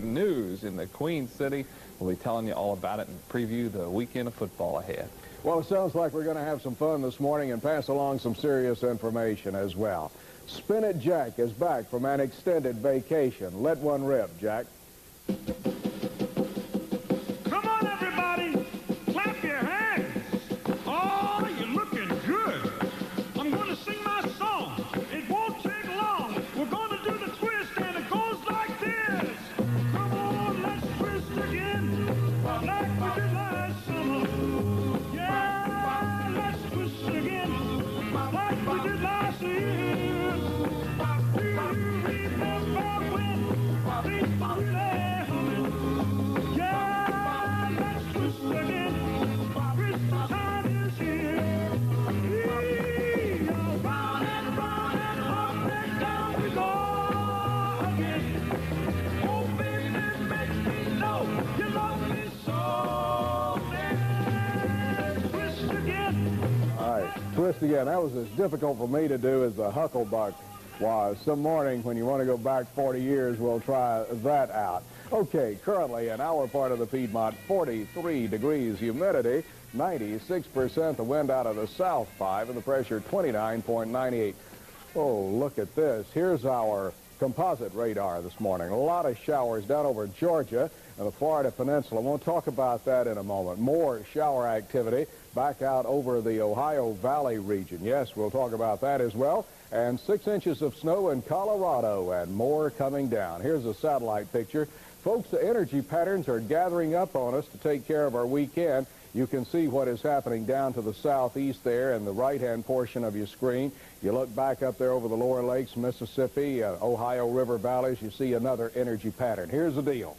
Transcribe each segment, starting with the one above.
news in the Queen City. We'll be telling you all about it and preview the weekend of football ahead. Well, it sounds like we're going to have some fun this morning and pass along some serious information as well. Spin It Jack is back from an extended vacation. Let one rip, Jack. Come on, everybody. Clap your hands. Oh, you're looking good. I'm going to sing my song. It won't take long. We're going to do the twist, and it goes like this. Come on, let's twist again, like we did last summer. Yeah, let's twist again, like we did last year. Do you remember when things were really humming? Yeah, let's twist again. Christmas time is here. Round and round and up and down we go again. Oh, baby, make me know you love me so. Let's twist again. All right, twist again. That was as difficult for me to do as the hucklebuck was. Some morning when you want to go back 40 years, we'll try that out. Okay, currently in our part of the Piedmont, 43 degrees, humidity 96%, the wind out of the south 5, and the pressure 29.98. Oh, look at this. Here's our composite radar this morning. A lot of showers down over Georgia and the Florida Peninsula. We'll talk about that in a moment. More shower activity back out over the Ohio Valley region. Yes, we'll talk about that as well. And 6 inches of snow in Colorado and more coming down. Here's a satellite picture. Folks, the energy patterns are gathering up on us to take care of our weekend. You can see what is happening down to the southeast there in the right-hand portion of your screen. You look back up there over the lower lakes, Mississippi, Ohio River valleys, you see another energy pattern. Here's the deal.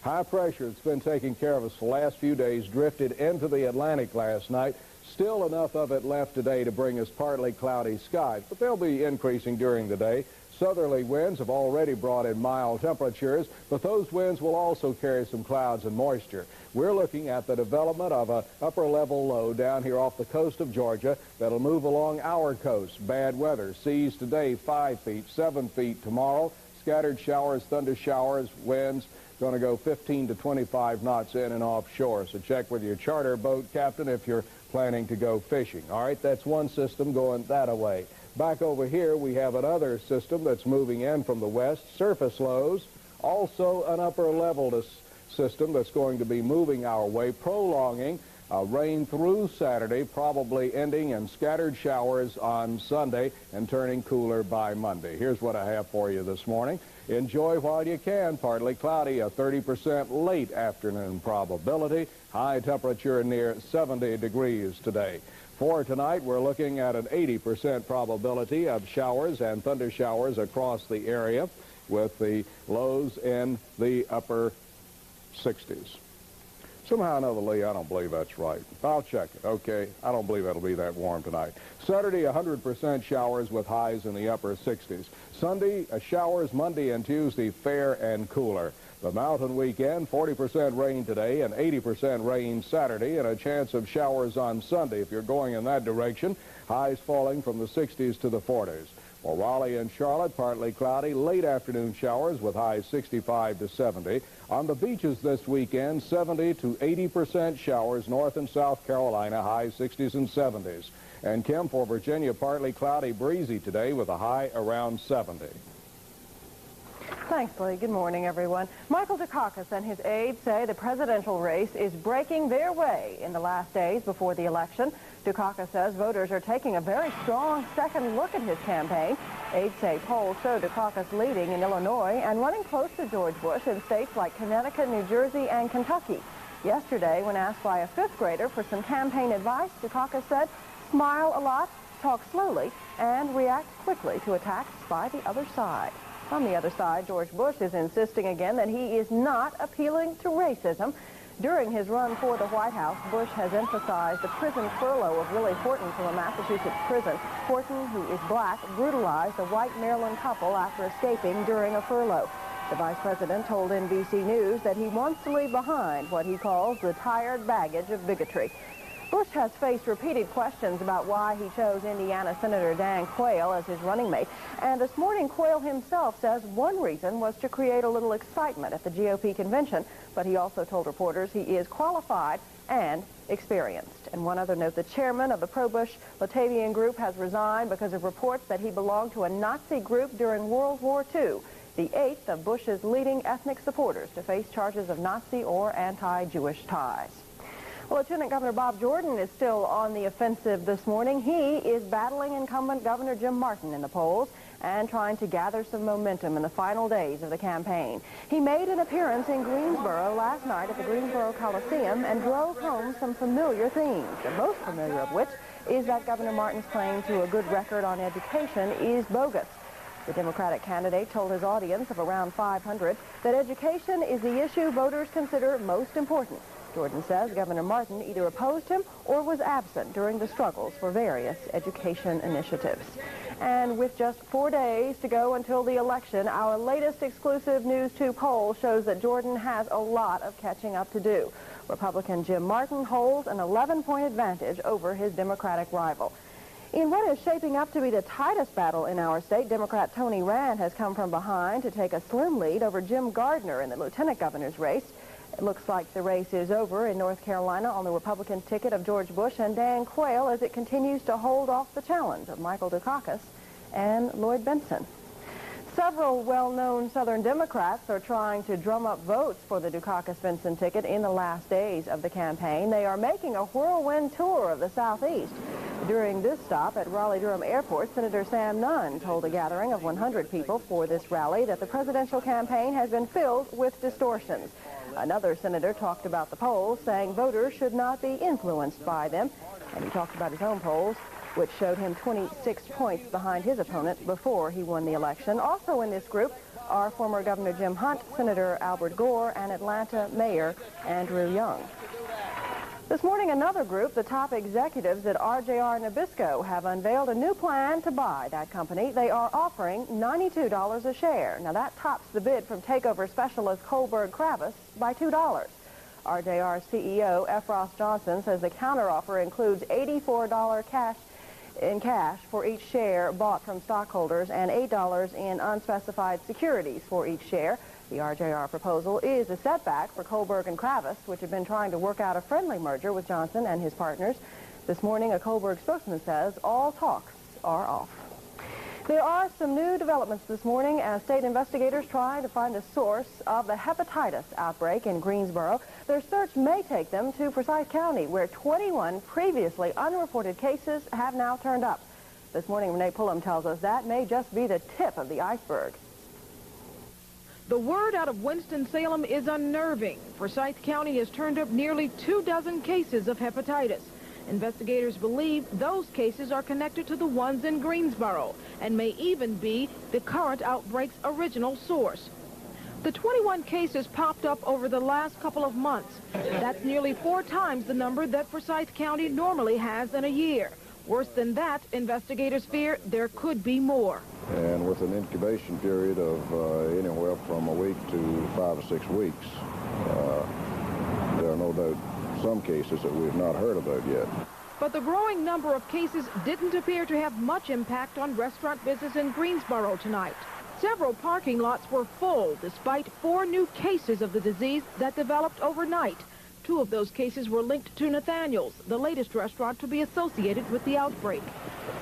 High pressure that's been taking care of us the last few days drifted into the Atlantic last night. Still enough of it left today to bring us partly cloudy skies, but they'll be increasing during the day. Southerly winds have already brought in mild temperatures, but those winds will also carry some clouds and moisture. We're looking at the development of an upper-level low down here off the coast of Georgia that'll move along our coast. Bad weather. Seas today 5 feet, 7 feet tomorrow. Scattered showers, thunder showers, winds going to go 15 to 25 knots in and offshore. So check with your charter boat captain if you're planning to go fishing. All right, that's one system going that away. Back over here, we have another system that's moving in from the west, surface lows, also an upper level system that's going to be moving our way, prolonging rain through Saturday, probably ending in scattered showers on Sunday and turning cooler by Monday. Here's what I have for you this morning. Enjoy while you can. Partly cloudy, a 30% late afternoon probability. High temperature near 70 degrees today. For tonight, we're looking at an 80% probability of showers and thunder showers across the area with the lows in the upper 60s. Somehow or another, Lee, I don't believe that's right. I'll check it, okay? I don't believe it'll be that warm tonight. Saturday, 100% showers with highs in the upper 60s. Sunday, showers Monday and Tuesday, fair and cooler. The mountain weekend, 40% rain today and 80% rain Saturday, and a chance of showers on Sunday if you're going in that direction. Highs falling from the 60s to the 40s. For Raleigh and Charlotte, partly cloudy, late afternoon showers with highs 65 to 70. On the beaches this weekend, 70 to 80% showers, North and South Carolina, highs 60s and 70s. And Kim, for Virginia, partly cloudy, breezy today with a high around 70. Thanks, Lee. Good morning, everyone. Michael Dukakis and his aides say the presidential race is breaking their way in the last days before the election. Dukakis says voters are taking a very strong second look at his campaign. Aides say polls show Dukakis leading in Illinois and running close to George Bush in states like Connecticut, New Jersey, and Kentucky. Yesterday, when asked by a fifth grader for some campaign advice, Dukakis said, "Smile a lot, talk slowly, and react quickly to attacks by the other side." On the other side, George Bush is insisting again that he is not appealing to racism. During his run for the White House, Bush has emphasized the prison furlough of Willie Horton from a Massachusetts prison. Horton, who is black, brutalized a white Maryland couple after escaping during a furlough. The vice president told NBC News that he wants to leave behind what he calls the tired baggage of bigotry. Bush has faced repeated questions about why he chose Indiana Senator Dan Quayle as his running mate. And this morning, Quayle himself says one reason was to create a little excitement at the GOP convention. But he also told reporters he is qualified and experienced. And one other note, the chairman of the pro-Bush Latavian group has resigned because of reports that he belonged to a Nazi group during World War II. The 8th of Bush's leading ethnic supporters to face charges of Nazi or anti-Jewish ties. Well, Lieutenant Governor Bob Jordan is still on the offensive this morning. He is battling incumbent Governor Jim Martin in the polls and trying to gather some momentum in the final days of the campaign. He made an appearance in Greensboro last night at the Greensboro Coliseum and drove home some familiar themes, the most familiar of which is that Governor Martin's claim to a good record on education is bogus. The Democratic candidate told his audience of around 500 that education is the issue voters consider most important. Jordan says Governor Martin either opposed him or was absent during the struggles for various education initiatives. And with just 4 days to go until the election, our latest exclusive News 2 poll shows that Jordan has a lot of catching up to do. Republican Jim Martin holds an 11-point advantage over his Democratic rival. In what is shaping up to be the tightest battle in our state, Democrat Tony Rand has come from behind to take a slim lead over Jim Gardner in the lieutenant governor's race. It looks like the race is over in North Carolina on the Republican ticket of George Bush and Dan Quayle as it continues to hold off the challenge of Michael Dukakis and Lloyd Bentsen. Several well-known Southern Democrats are trying to drum up votes for the Dukakis-Bentsen ticket in the last days of the campaign. They are making a whirlwind tour of the Southeast. During this stop at Raleigh-Durham Airport, Senator Sam Nunn told a gathering of 100 people for this rally that the presidential campaign has been filled with distortions. Another senator talked about the polls, saying voters should not be influenced by them. And he talked about his own polls, which showed him 26 points behind his opponent before he won the election. Also in this group are former Governor Jim Hunt, Senator Albert Gore, and Atlanta Mayor Andrew Young. This morning, another group, the top executives at RJR Nabisco, have unveiled a new plan to buy that company. They are offering $92 a share. Now, that tops the bid from takeover specialist Kohlberg Kravis by $2. RJR CEO F. Ross Johnson says the counteroffer includes $84 in cash for each share bought from stockholders and $8 in unspecified securities for each share. The RJR proposal is a setback for Kohlberg and Kravis, which have been trying to work out a friendly merger with Johnson and his partners. This morning, a Kohlberg spokesman says all talks are off. There are some new developments this morning as state investigators try to find the source of the hepatitis outbreak in Greensboro. Their search may take them to Forsyth County, where 21 previously unreported cases have now turned up. This morning, Renee Pullum tells us that may just be the tip of the iceberg. The word out of Winston-Salem is unnerving. Forsyth County has turned up nearly 24 cases of hepatitis. Investigators believe those cases are connected to the ones in Greensboro and may even be the current outbreak's original source. The 21 cases popped up over the last couple of months. That's nearly 4 times the number that Forsyth County normally has in a year. Worse than that, investigators fear there could be more. And with an incubation period of anywhere from a week to 5 or 6 weeks, there are no doubt some cases that we've not heard about yet. But the growing number of cases didn't appear to have much impact on restaurant business in Greensboro tonight. Several parking lots were full despite 4 new cases of the disease that developed overnight. 2 of those cases were linked to Nathaniel's, the latest restaurant to be associated with the outbreak.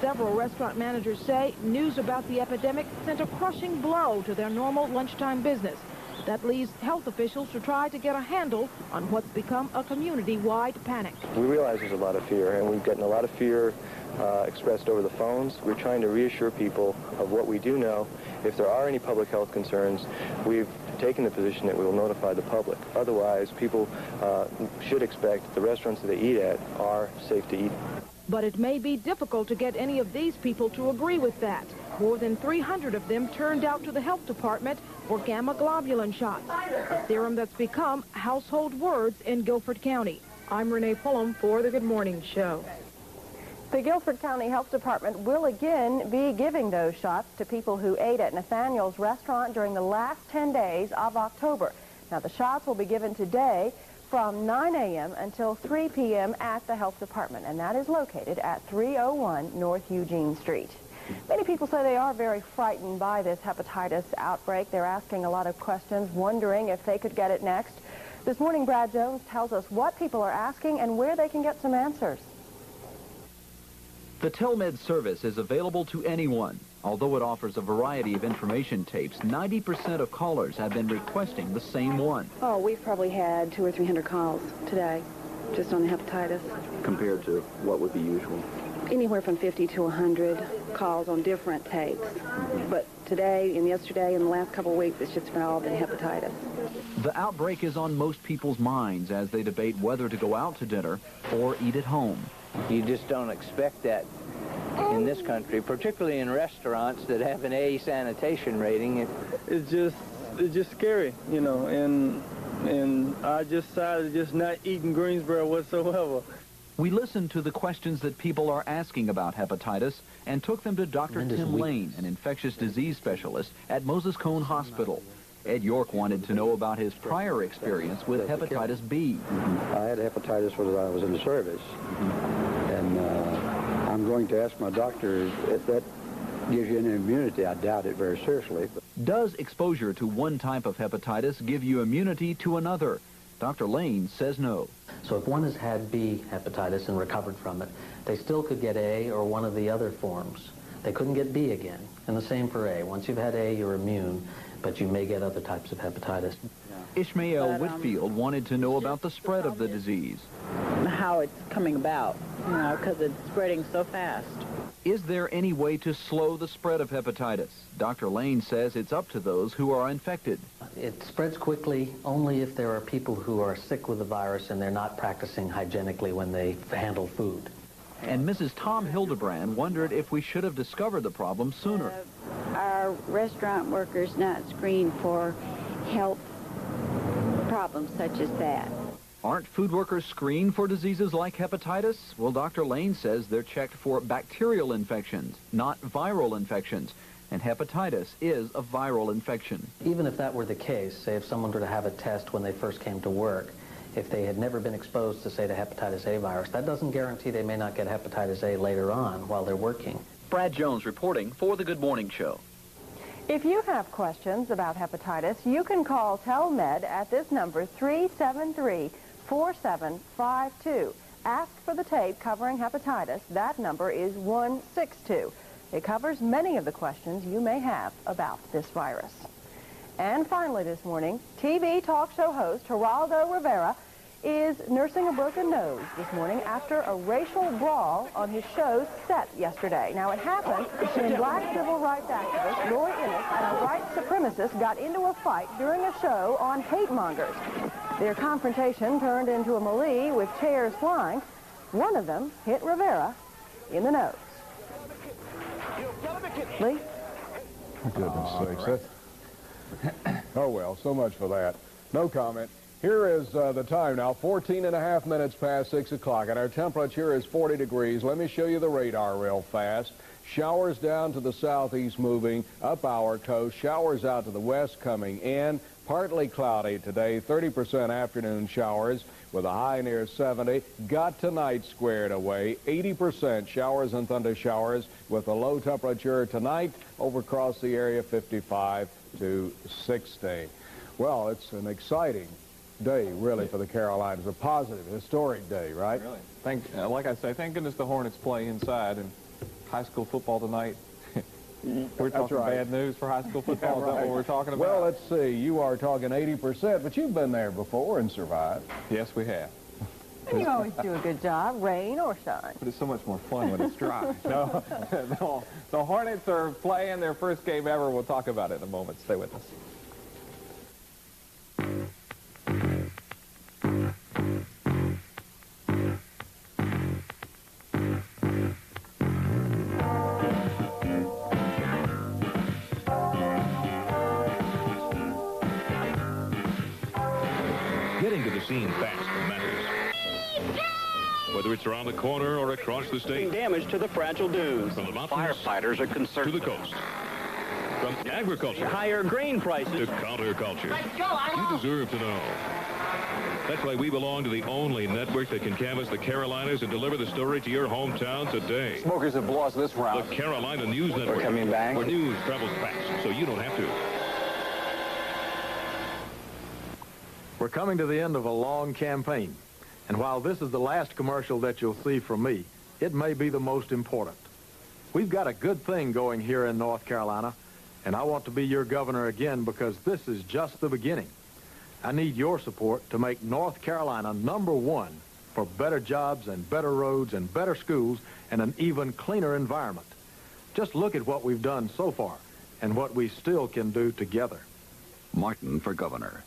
Several restaurant managers say news about the epidemic sent a crushing blow to their normal lunchtime business. That leaves health officials to try to get a handle on what's become a community-wide panic. We realize there's a lot of fear, and we've gotten a lot of fear expressed over the phones. We're trying to reassure people of what we do know. If there are any public health concerns, we've taken the position that we will notify the public. Otherwise, people should expect the restaurants that they eat at are safe to eat. But it may be difficult to get any of these people to agree with that. More than 300 of them turned out to the health department for gamma globulin shots, a serum that's become household words in Guilford County. I'm Renee Pullum for the Good Morning Show. The Guilford County Health Department will again be giving those shots to people who ate at Nathaniel's restaurant during the last 10 days of October. Now, the shots will be given today from 9 a.m. until 3 p.m. at the health department, and that is located at 301 North Eugene Street. Many people say they are very frightened by this hepatitis outbreak. They're asking a lot of questions, wondering if they could get it next. This morning, Brad Jones tells us what people are asking and where they can get some answers. The TelMed service is available to anyone. Although it offers a variety of information tapes, 90% of callers have been requesting the same one. Oh, we've probably had 200 or 300 calls today, just on the hepatitis. Compared to what would be usual? Anywhere from 50 to 100 calls on different tapes. But today and yesterday and the last couple of weeks, it's just been all been hepatitis. The outbreak is on most people's minds as they debate whether to go out to dinner or eat at home. You just don't expect that in this country, particularly in restaurants that have an A sanitation rating. It's just scary, you know, and I just decided just not eating Greensboro whatsoever. We listened to the questions that people are asking about hepatitis and took them to Dr. Tim Lane, an infectious disease specialist at Moses Cone Hospital. Ed York wanted to know about his prior experience with hepatitis B. I had hepatitis when I was in the service, and I'm going to ask my doctor if that gives you an immunity. I doubt it very seriously. Does exposure to one type of hepatitis give you immunity to another? Dr. Lane says no. So if one has had B hepatitis and recovered from it, they still could get A or one of the other forms. They couldn't get B again, and the same for A. Once you've had A, you're immune, but you may get other types of hepatitis. Ishmael Whitfield wanted to know about the spread of the disease. How it's coming about, you know, because it's spreading so fast. Is there any way to slow the spread of hepatitis? Dr. Lane says it's up to those who are infected. It spreads quickly only if there are people who are sick with the virus and they're not practicing hygienically when they handle food. And Mrs. Tom Hildebrand wondered if we should have discovered the problem sooner. Are restaurant workers not screened for health problems such as that? Aren't food workers screened for diseases like hepatitis? Well, Dr. Lane says they're checked for bacterial infections, not viral infections. And hepatitis is a viral infection. Even if that were the case, say if someone were to have a test when they first came to work, if they had never been exposed to, say, the hepatitis A virus, that doesn't guarantee they may not get hepatitis A later on while they're working. Brad Jones reporting for The Good Morning Show. If you have questions about hepatitis, you can call TelMed at this number, 373-4752. Ask for the tape covering hepatitis. That number is 162. It covers many of the questions you may have about this virus. And finally this morning, TV talk show host Geraldo Rivera is nursing a broken nose this morning after a racial brawl on his show's set yesterday. Now, it happened when black civil rights activist Roy Innes and a white supremacist got into a fight during a show on hate mongers. Their confrontation turned into a melee with chairs flying. One of them hit Rivera in the nose. Lee? For goodness sakes. Oh, well, so much for that. No comment. Here is the time now, 14.5 minutes past 6 o'clock, and our temperature is 40 degrees. Let me show you the radar real fast. Showers down to the southeast moving up our coast. Showers out to the west coming in. Partly cloudy today, 30% afternoon showers with a high near 70. Got tonight squared away, 80% showers and thunder showers with a low temperature tonight over across the area, 55 to 60. Well, it's an exciting day, really, for the Carolinas. A positive, historic day, right? Really. Like I say, thank goodness the Hornets play inside, and high school football tonight. We're talking bad news for high school football. Is that what we're talking about? Well, let's see. You are talking 80%, but you've been there before and survived. Yes, we have. And you always do a good job, rain or shine. But it's so much more fun when it's dry. No, the Hornets are playing their first game ever. We'll talk about it in a moment. Stay with us. Getting to the scene fast matters. Whether it's around the corner or across the state. Damage to the fragile dunes. From the mountains Firefighters are concerned to the coast. From agriculture. Higher grain prices. To counterculture. You deserve to know. That's why we belong to the only network that can canvass the Carolinas and deliver the story to your hometown today. Smokers have lost this round. The Carolina News Network. We're coming back. Where news travels fast, so you don't have to. We're coming to the end of a long campaign. And while this is the last commercial that you'll see from me, it may be the most important. We've got a good thing going here in North Carolina, and I want to be your governor again because this is just the beginning. I need your support to make North Carolina #1 for better jobs and better roads and better schools and an even cleaner environment. Just look at what we've done so far and what we still can do together. Martin for governor.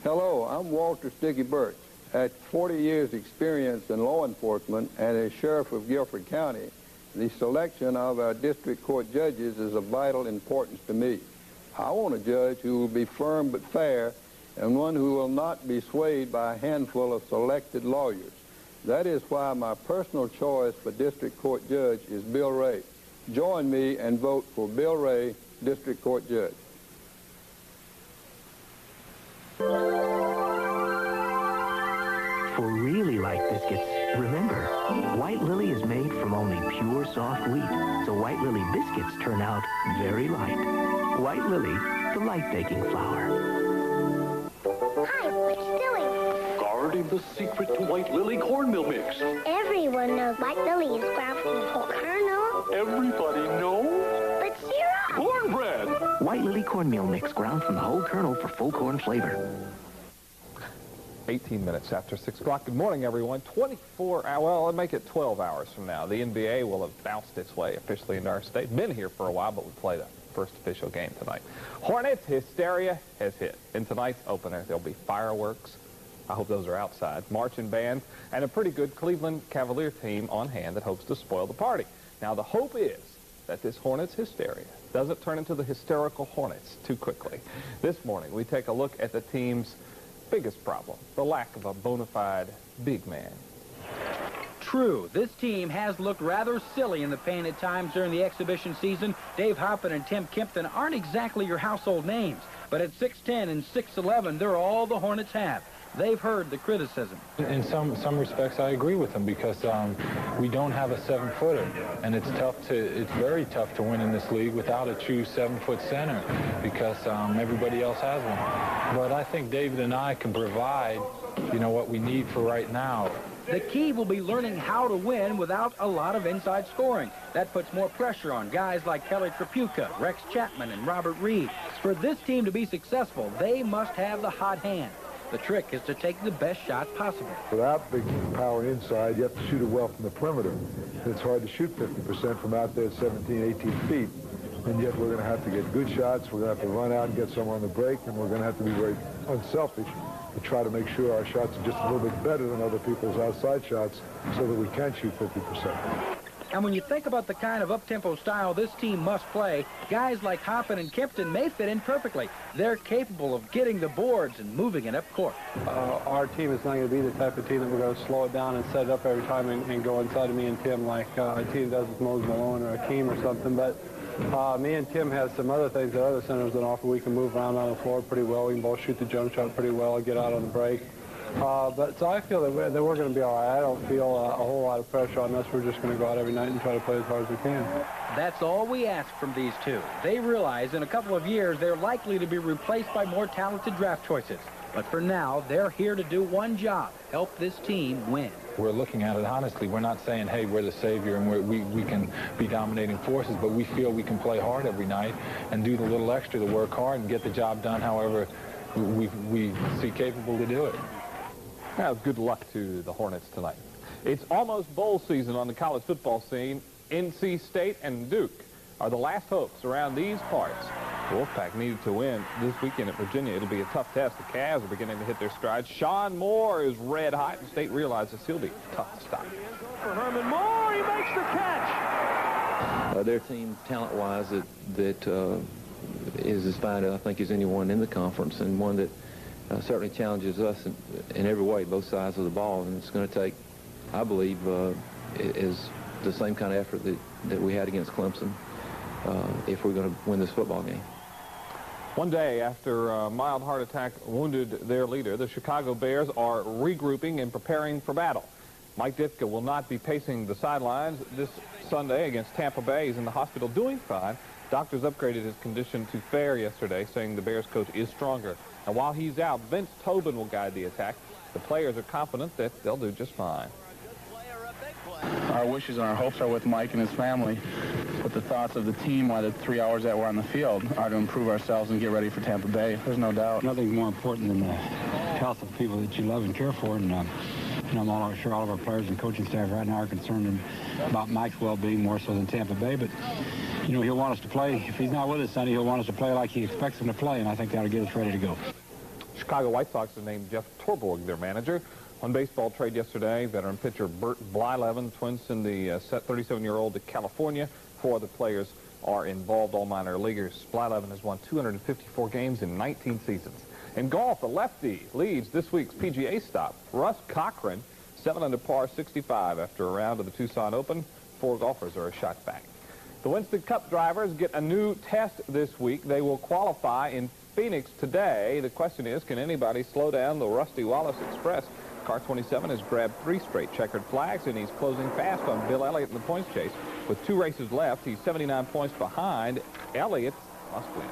Hello, I'm Walter Sticky Birch. At 40 years experience in law enforcement and as sheriff of Guilford County, the selection of our district court judges is of vital importance to me. I want a judge who will be firm but fair and one who will not be swayed by a handful of selected lawyers. That is why my personal choice for district court judge is Bill Ray. Join me and vote for Bill Ray, district court judge. For really light biscuits, remember, White Lily is made from only pure soft wheat, so White Lily biscuits turn out very light. White Lily, the light baking flour. Hi, what's doing? Guarding the secret to White Lily cornmeal mix. Everyone knows White Lily is ground from the whole kernel. Everybody knows? But syrup! Cornbread! White Lily cornmeal mix ground from the whole kernel for full corn flavor. 18 minutes after 6 o'clock. Good morning, everyone. 24 hours, well, I'll make it 12 hours from now. The NBA will have bounced its way officially into our state. Been here for a while, but we play the first official game tonight. Hornets hysteria has hit. In tonight's opener, there'll be fireworks. I hope those are outside. Marching bands, and a pretty good Cleveland Cavalier team on hand that hopes to spoil the party. Now, the hope is that this Hornets hysteria doesn't turn into the hysterical Hornets too quickly. This morning, we take a look at the team's biggest problem, the lack of a bona fide big man. True, this team has looked rather silly in the paint at times during the exhibition season. Dave Hoppin and Tim Kempton aren't exactly your household names, but at 6'10 and 6'11, they're all the Hornets have. They've heard the criticism. In some respects, I agree with them because we don't have a 7-footer, and it's very tough to win in this league without a true 7-foot center because everybody else has one. But I think David and I can provide, what we need for right now. The key will be learning how to win without a lot of inside scoring. That puts more pressure on guys like Kelly Tripucka, Rex Chapman, and Robert Reed. For this team to be successful, they must have the hot hand. The trick is to take the best shot possible. Without big power inside, you have to shoot it well from the perimeter. It's hard to shoot 50% from out there at 17, 18 feet. And yet we're going to have to get good shots. We're going to have to run out and get some on the break. And we're going to have to be very unselfish to try to make sure our shots are just a little bit better than other people's outside shots so that we can shoot 50%. And when you think about the kind of up-tempo style this team must play, guys like Hoppin and Kempton may fit in perfectly. They're capable of getting the boards and moving it up court. Our team is not going to be the type of team that we're going to slow it down and set it up every time and go inside of me and Tim like a team does with Mose Malone or Akeem or something. But me and Tim have some other things that other centers don't offer. We can move around on the floor pretty well. We can both shoot the jump shot pretty well and get out on the break. So I feel that we're going to be all right. I don't feel a whole lot of pressure on us. We're just going to go out every night and try to play as hard as we can. That's all we ask from these two. They realize in a couple of years they're likely to be replaced by more talented draft choices. But for now, they're here to do one job, help this team win. We're looking at it honestly. We're not saying, hey, we're the savior and we can be dominating forces, but we feel we can play hard every night and do the little extra to work hard and get the job done however we see capable to do it. Now, good luck to the Hornets tonight. It's almost bowl season on the college football scene. NC State and Duke are the last hopes around these parts. The Wolfpack needed to win this weekend at Virginia. It'll be a tough test. The Cavs are beginning to hit their stride. Sean Moore is red hot, and State realizes he'll be tough to stop. For Herman Moore, he makes the catch. Their team, talent-wise, that is as fine, I think, as anyone in the conference, and one that certainly challenges us in every way, both sides of the ball. And it's going to take, I believe, is the same kind of effort that we had against Clemson if we're going to win this football game. One day after a mild heart attack wounded their leader, the Chicago Bears are regrouping and preparing for battle. Mike Ditka will not be pacing the sidelines this Sunday against Tampa Bay. He's in the hospital doing fine. Doctors upgraded his condition to fair yesterday, saying the Bears coach is stronger. And while he's out, Vince Tobin will guide the attack. The players are confident that they'll do just fine. Our wishes and our hopes are with Mike and his family, but the thoughts of the team while the 3 hours that we're on the field are to improve ourselves and get ready for Tampa Bay. There's no doubt. Nothing's more important than the health of people that you love and care for, and I'm sure all of our players and coaching staff right now are concerned about Mike's well-being more so than Tampa Bay, but he'll want us to play. If he's not with us Sunday, he'll want us to play like he expects him to play, and I think that'll get us ready to go. Chicago White Sox have named Jeff Torborg their manager. On baseball trade yesterday, veteran pitcher Bert Blyleven, twins in the 37-year-old to California. 4 other players are involved, all minor leaguers. Blyleven has won 254 games in 19 seasons. In golf, the lefty leads this week's PGA stop. Russ Cochran, 7 under par 65 after a round of the Tucson Open. 4 golfers are a shot back. The Winston Cup drivers get a new test this week. They will qualify in Phoenix today. The question is, can anybody slow down the Rusty Wallace Express? Car 27 has grabbed 3 straight checkered flags, and he's closing fast on Bill Elliott in the points chase. With 2 races left, he's 79 points behind. Elliott must win.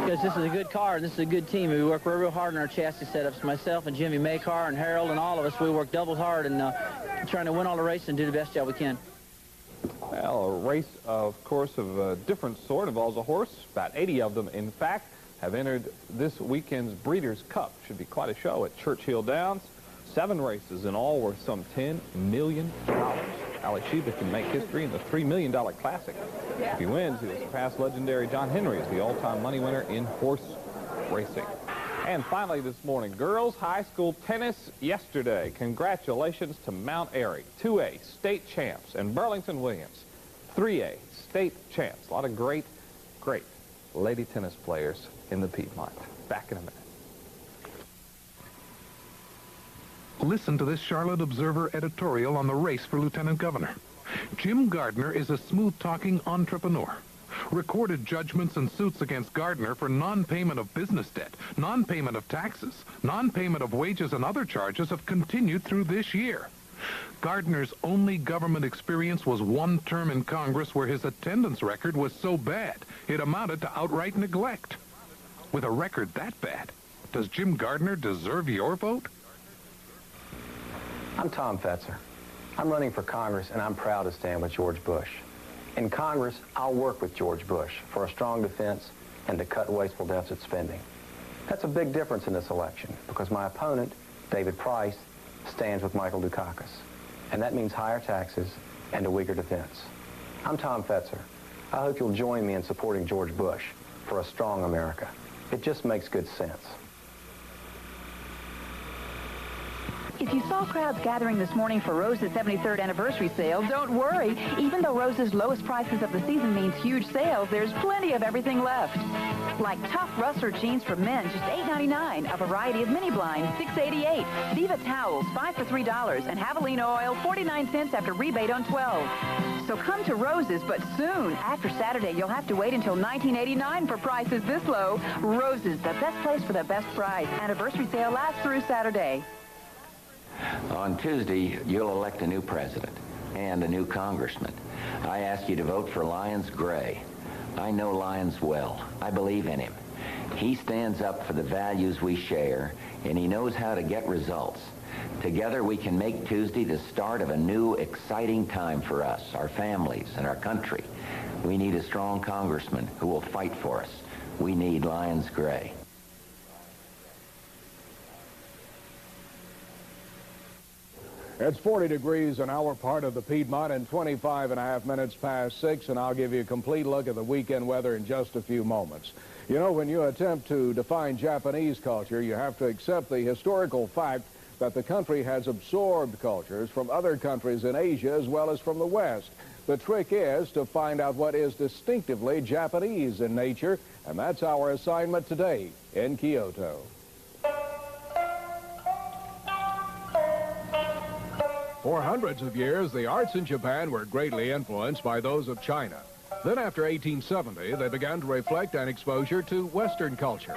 Because this is a good car and this is a good team. We work real hard on our chassis setups. Myself and Jimmy Maycar and Harold and all of us, we work double hard and trying to win all the races and do the best job we can. Well, a race, of course, of a different sort involves a horse. About 80 of them, in fact, have entered this weekend's Breeders' Cup. Should be quite a show at Churchill Downs. 7 races in all worth some $10 million. Ali Sheba can make history in the $3 million Classic. If he wins, he'll surpass legendary John Henry as the all-time money winner in horse racing. And finally this morning, girls high school tennis yesterday. Congratulations to Mount Airy, 2A state champs, and Burlington Williams, 3A state champs. A lot of great lady tennis players in the Piedmont. Back in a minute. Listen to this Charlotte Observer editorial on the race for lieutenant governor. Jim Gardner is a smooth-talking entrepreneur. Recorded judgments and suits against Gardner for non-payment of business debt, non-payment of taxes, non-payment of wages and other charges have continued through this year. Gardner's only government experience was 1 term in Congress where his attendance record was so bad it amounted to outright neglect. With a record that bad, does Jim Gardner deserve your vote? I'm Tom Fetzer. I'm running for Congress, and I'm proud to stand with George Bush. In Congress, I'll work with George Bush for a strong defense and to cut wasteful deficit spending. That's a big difference in this election because my opponent, David Price, stands with Michael Dukakis. And that means higher taxes and a weaker defense. I'm Tom Fetzer. I hope you'll join me in supporting George Bush for a strong America. It just makes good sense. If you saw crowds gathering this morning for Rose's 73rd anniversary sale, don't worry. Even though Rose's lowest prices of the season means huge sales, there's plenty of everything left. Like tough Rustler jeans for men, just $8.99. A variety of mini blinds, $6.88. Diva towels, 5 for $3. And Haveline oil, 49 cents after rebate on 12. So come to Rose's, but soon. After Saturday, you'll have to wait until $19.89 for prices this low. Rose's, the best place for the best price. Anniversary sale lasts through Saturday. On Tuesday, you'll elect a new president and a new congressman. I ask you to vote for Lyons Gray. I know Lyons well. I believe in him. He stands up for the values we share, and he knows how to get results. Together, we can make Tuesday the start of a new, exciting time for us, our families, and our country. We need a strong congressman who will fight for us. We need Lyons Gray. It's 40 degrees in our part of the Piedmont and 25.5 minutes past 6, and I'll give you a complete look at the weekend weather in just a few moments. You know, when you attempt to define Japanese culture, you have to accept the historical fact that the country has absorbed cultures from other countries in Asia as well as from the West. The trick is to find out what is distinctively Japanese in nature, and that's our assignment today in Kyoto. For hundreds of years, the arts in Japan were greatly influenced by those of China. Then after 1870, they began to reflect an exposure to Western culture.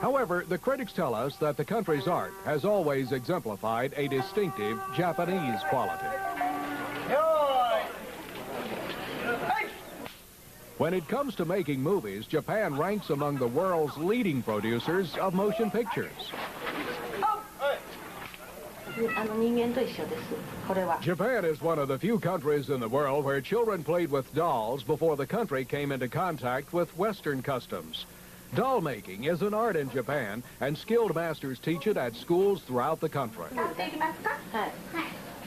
However, the critics tell us that the country's art has always exemplified a distinctive Japanese quality. When it comes to making movies, Japan ranks among the world's leading producers of motion pictures. Japan is one of the few countries in the world where children played with dolls before the country came into contact with Western customs. Doll making is an art in Japan, and skilled masters teach it at schools throughout the country.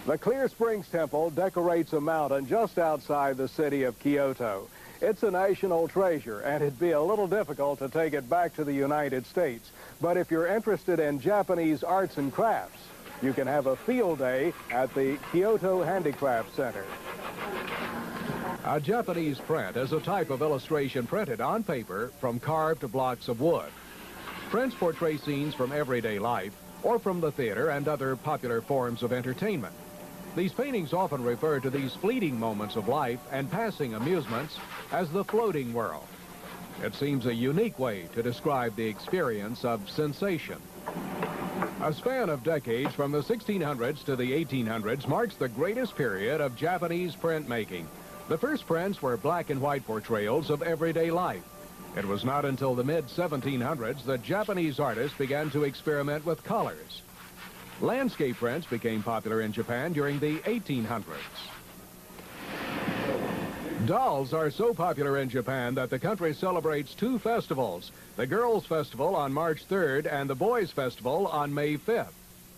The Clear Springs Temple decorates a mountain just outside the city of Kyoto. It's a national treasure, and it'd be a little difficult to take it back to the United States. But if you're interested in Japanese arts and crafts, you can have a field day at the Kyoto Handicraft Center. A Japanese print is a type of illustration printed on paper from carved blocks of wood. Prints portray scenes from everyday life or from the theater and other popular forms of entertainment. These paintings often refer to these fleeting moments of life and passing amusements as the floating world. It seems a unique way to describe the experience of sensation. A span of decades from the 1600s to the 1800s marks the greatest period of Japanese printmaking. The first prints were black and white portrayals of everyday life. It was not until the mid-1700s that Japanese artists began to experiment with colors. Landscape prints became popular in Japan during the 1800s. Dolls are so popular in Japan that the country celebrates two festivals, the Girls' Festival on March 3rd and the Boys' Festival on May 5th.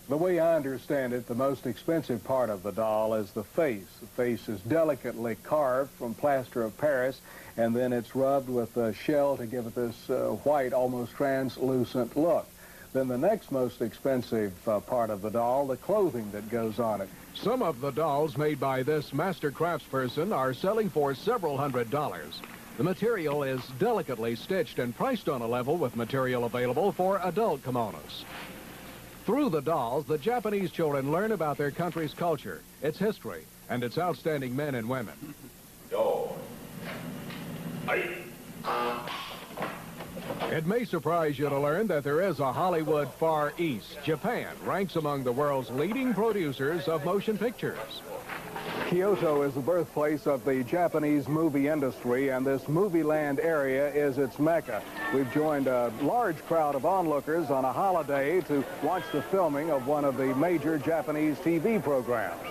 The way I understand it, the most expensive part of the doll is the face. The face is delicately carved from plaster of Paris, and then it's rubbed with a shell to give it this white, almost translucent look. Then the next most expensive part of the doll, the clothing that goes on it. Some of the dolls made by this master craftsperson are selling for several $100s. The material is delicately stitched and priced on a level with material available for adult kimonos. Through the dolls, the Japanese children learn about their country's culture, its history, and its outstanding men and women. It may surprise you to learn that there is a Hollywood Far East. Japan ranks among the world's leading producers of motion pictures. Kyoto is the birthplace of the Japanese movie industry, and this movie land area is its mecca. We've joined a large crowd of onlookers on a holiday to watch the filming of one of the major Japanese TV programs.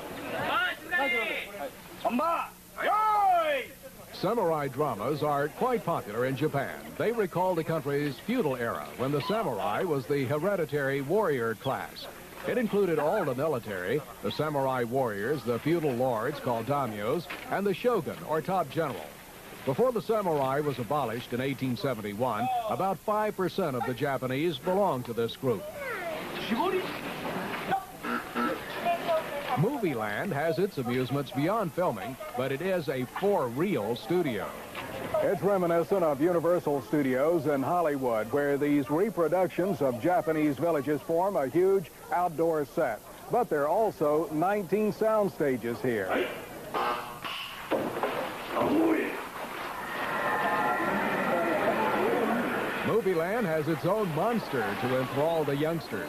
Samurai dramas are quite popular in Japan. They recall the country's feudal era when the samurai was the hereditary warrior class. It included all the military, the samurai warriors, the feudal lords called daimyos, and the shogun, or top general. Before the samurai was abolished in 1871, about 5% of the Japanese belonged to this group. Movie Land has its amusements beyond filming, but it is a for-real studio. It's reminiscent of Universal Studios in Hollywood, where these reproductions of Japanese villages form a huge outdoor set. But there are also 19 sound stages here. Movie Land has its own monster to enthrall the youngsters.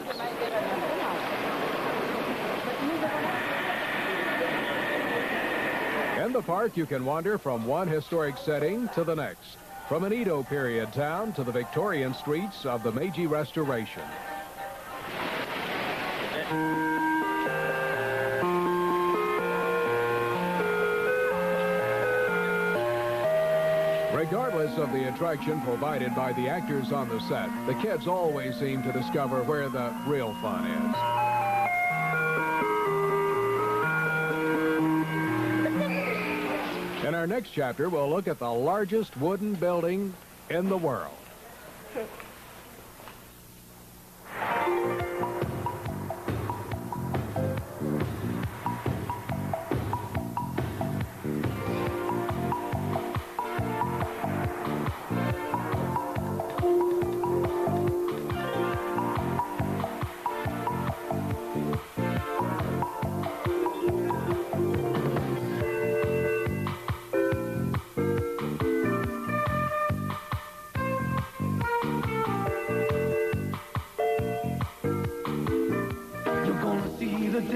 In the park, you can wander from one historic setting to the next, from an Edo period town to the Victorian streets of the Meiji Restoration. Regardless of the attraction provided by the actors on the set, the kids always seem to discover where the real fun is. In our next chapter, we'll look at the largest wooden building in the world.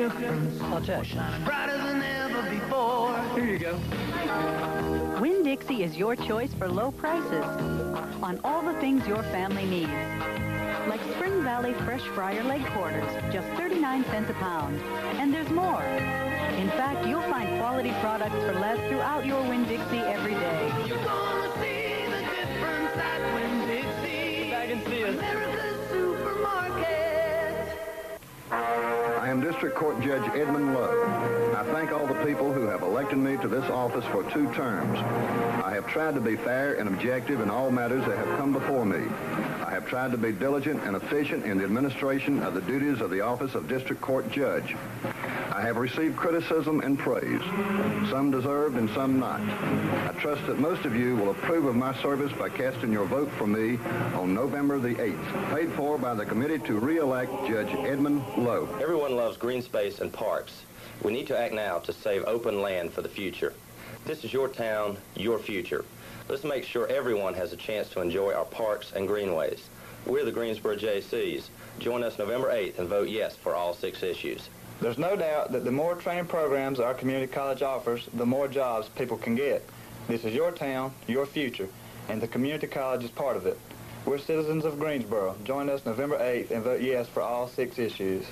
difference. I'll check. Brighter than ever before. Here you go. Winn-Dixie is your choice for low prices on all the things your family needs. Like Spring Valley Fresh Fryer Leg Quarters, just 39 cents a pound. And there's more. In fact, you'll find quality products for less throughout your Winn-Dixie every day. You're gonna see the difference at Winn-Dixie. I can see it. America's supermarket. I am District Court Judge Edmund Lowe. I thank all the people who have elected me to this office for 2 terms. I have tried to be fair and objective in all matters that have come before me. I have tried to be diligent and efficient in the administration of the duties of the office of District Court Judge. I have received criticism and praise, some deserved and some not. I trust that most of you will approve of my service by casting your vote for me on November the 8th, paid for by the committee to re-elect Judge Edmund Lowe. Everyone loves green space and parks. We need to act now to save open land for the future. This is your town, your future. Let's make sure everyone has a chance to enjoy our parks and greenways. We're the Greensboro JCs. Join us November 8th and vote yes for all 6 issues. There's no doubt that the more training programs our community college offers, the more jobs people can get. This is your town, your future, and the community college is part of it. We're citizens of Greensboro. Join us November 8th and vote yes for all 6 issues.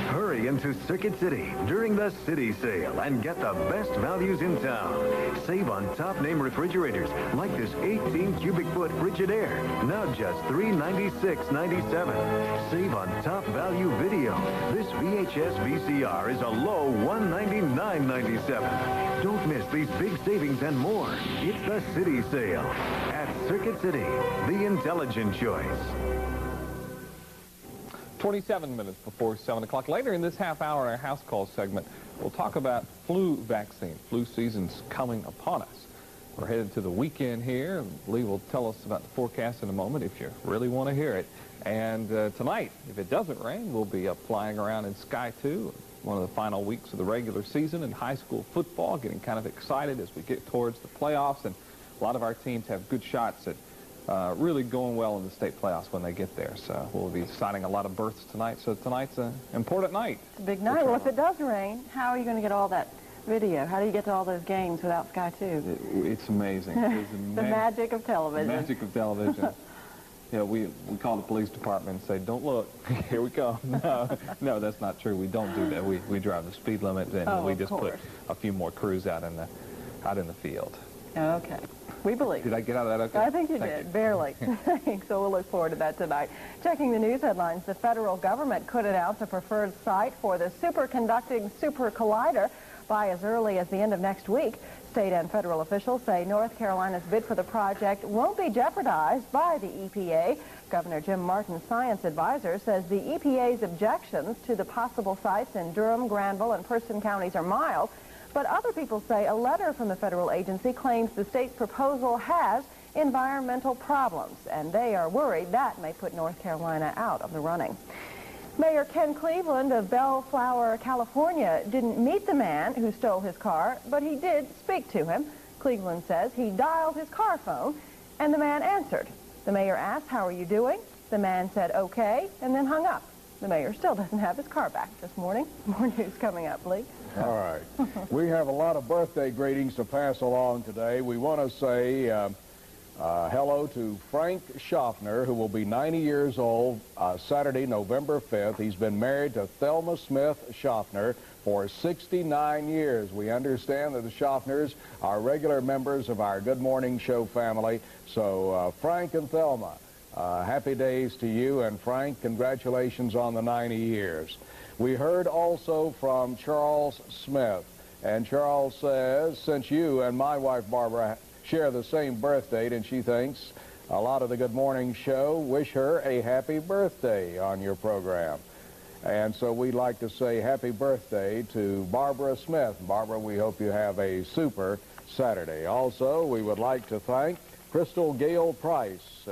Hurry into Circuit City during the City Sale and get the best values in town. Save on top name refrigerators like this 18 cubic foot Frigidaire, now just $396.97. Save on top value video. This VHS VCR is a low $199.97. Don't miss these big savings and more. It's the City Sale at Circuit City, the intelligent choice. 27 minutes before 7 o'clock. Later in this half hour in our house call segment, we'll talk about flu vaccine. Flu season's coming upon us. We're headed to the weekend here. Lee will tell us about the forecast in a moment if you really want to hear it. And tonight, if it doesn't rain, we'll be flying around in Sky 2. One of the final weeks of the regular season in high school football, getting kind of excited as we get towards the playoffs. And a lot of our teams have good shots at really going well in the state playoffs when they get there. So we'll be signing a lot of berths tonight. So tonight's an important night. It's a big night. Well, if it does rain, how are you going to get all that video? How do you get to all those games without Sky 2? It's amazing. It's the magic of television. The magic of television. You know, we call the police department and say, don't look, here we come. No, that's not true. We don't do that. We drive the speed limit, and we just put a few more crews out in the field. Okay. We believe. Did I get out of that okay? I think you did, barely. So we'll look forward to that tonight. Checking the news headlines, the federal government could announce a preferred site for the superconducting super collider by as early as the end of next week. State and federal officials say North Carolina's bid for the project won't be jeopardized by the EPA. Governor Jim Martin's science advisor says the EPA's objections to the possible sites in Durham, Granville, and Person counties are mild. But other people say a letter from the federal agency claims the state's proposal has environmental problems, and they are worried that may put North Carolina out of the running. Mayor Ken Cleveland of Bellflower, California, didn't meet the man who stole his car, but he did speak to him. Cleveland says he dialed his car phone, and the man answered. The mayor asked, "How are you doing?" The man said, "Okay," and then hung up. The mayor still doesn't have his car back this morning. More news coming up, Lee. All right. We have a lot of birthday greetings to pass along today. We want to say hello to Frank Schaffner, who will be 90 years old Saturday, November 5th. He's been married to Thelma Smith Schaffner for 69 years. We understand that the Schaffners are regular members of our Good Morning Show family. So Frank and Thelma, happy days to you. And Frank, congratulations on the 90 years. We heard also from Charles Smith, and Charles says, since you and my wife Barbara share the same birth date, and she thinks a lot of the Good Morning Show wish her a happy birthday on your program. And so we'd like to say happy birthday to Barbara Smith. Barbara, we hope you have a super Saturday. Also, we would like to thank Crystal Gale Price.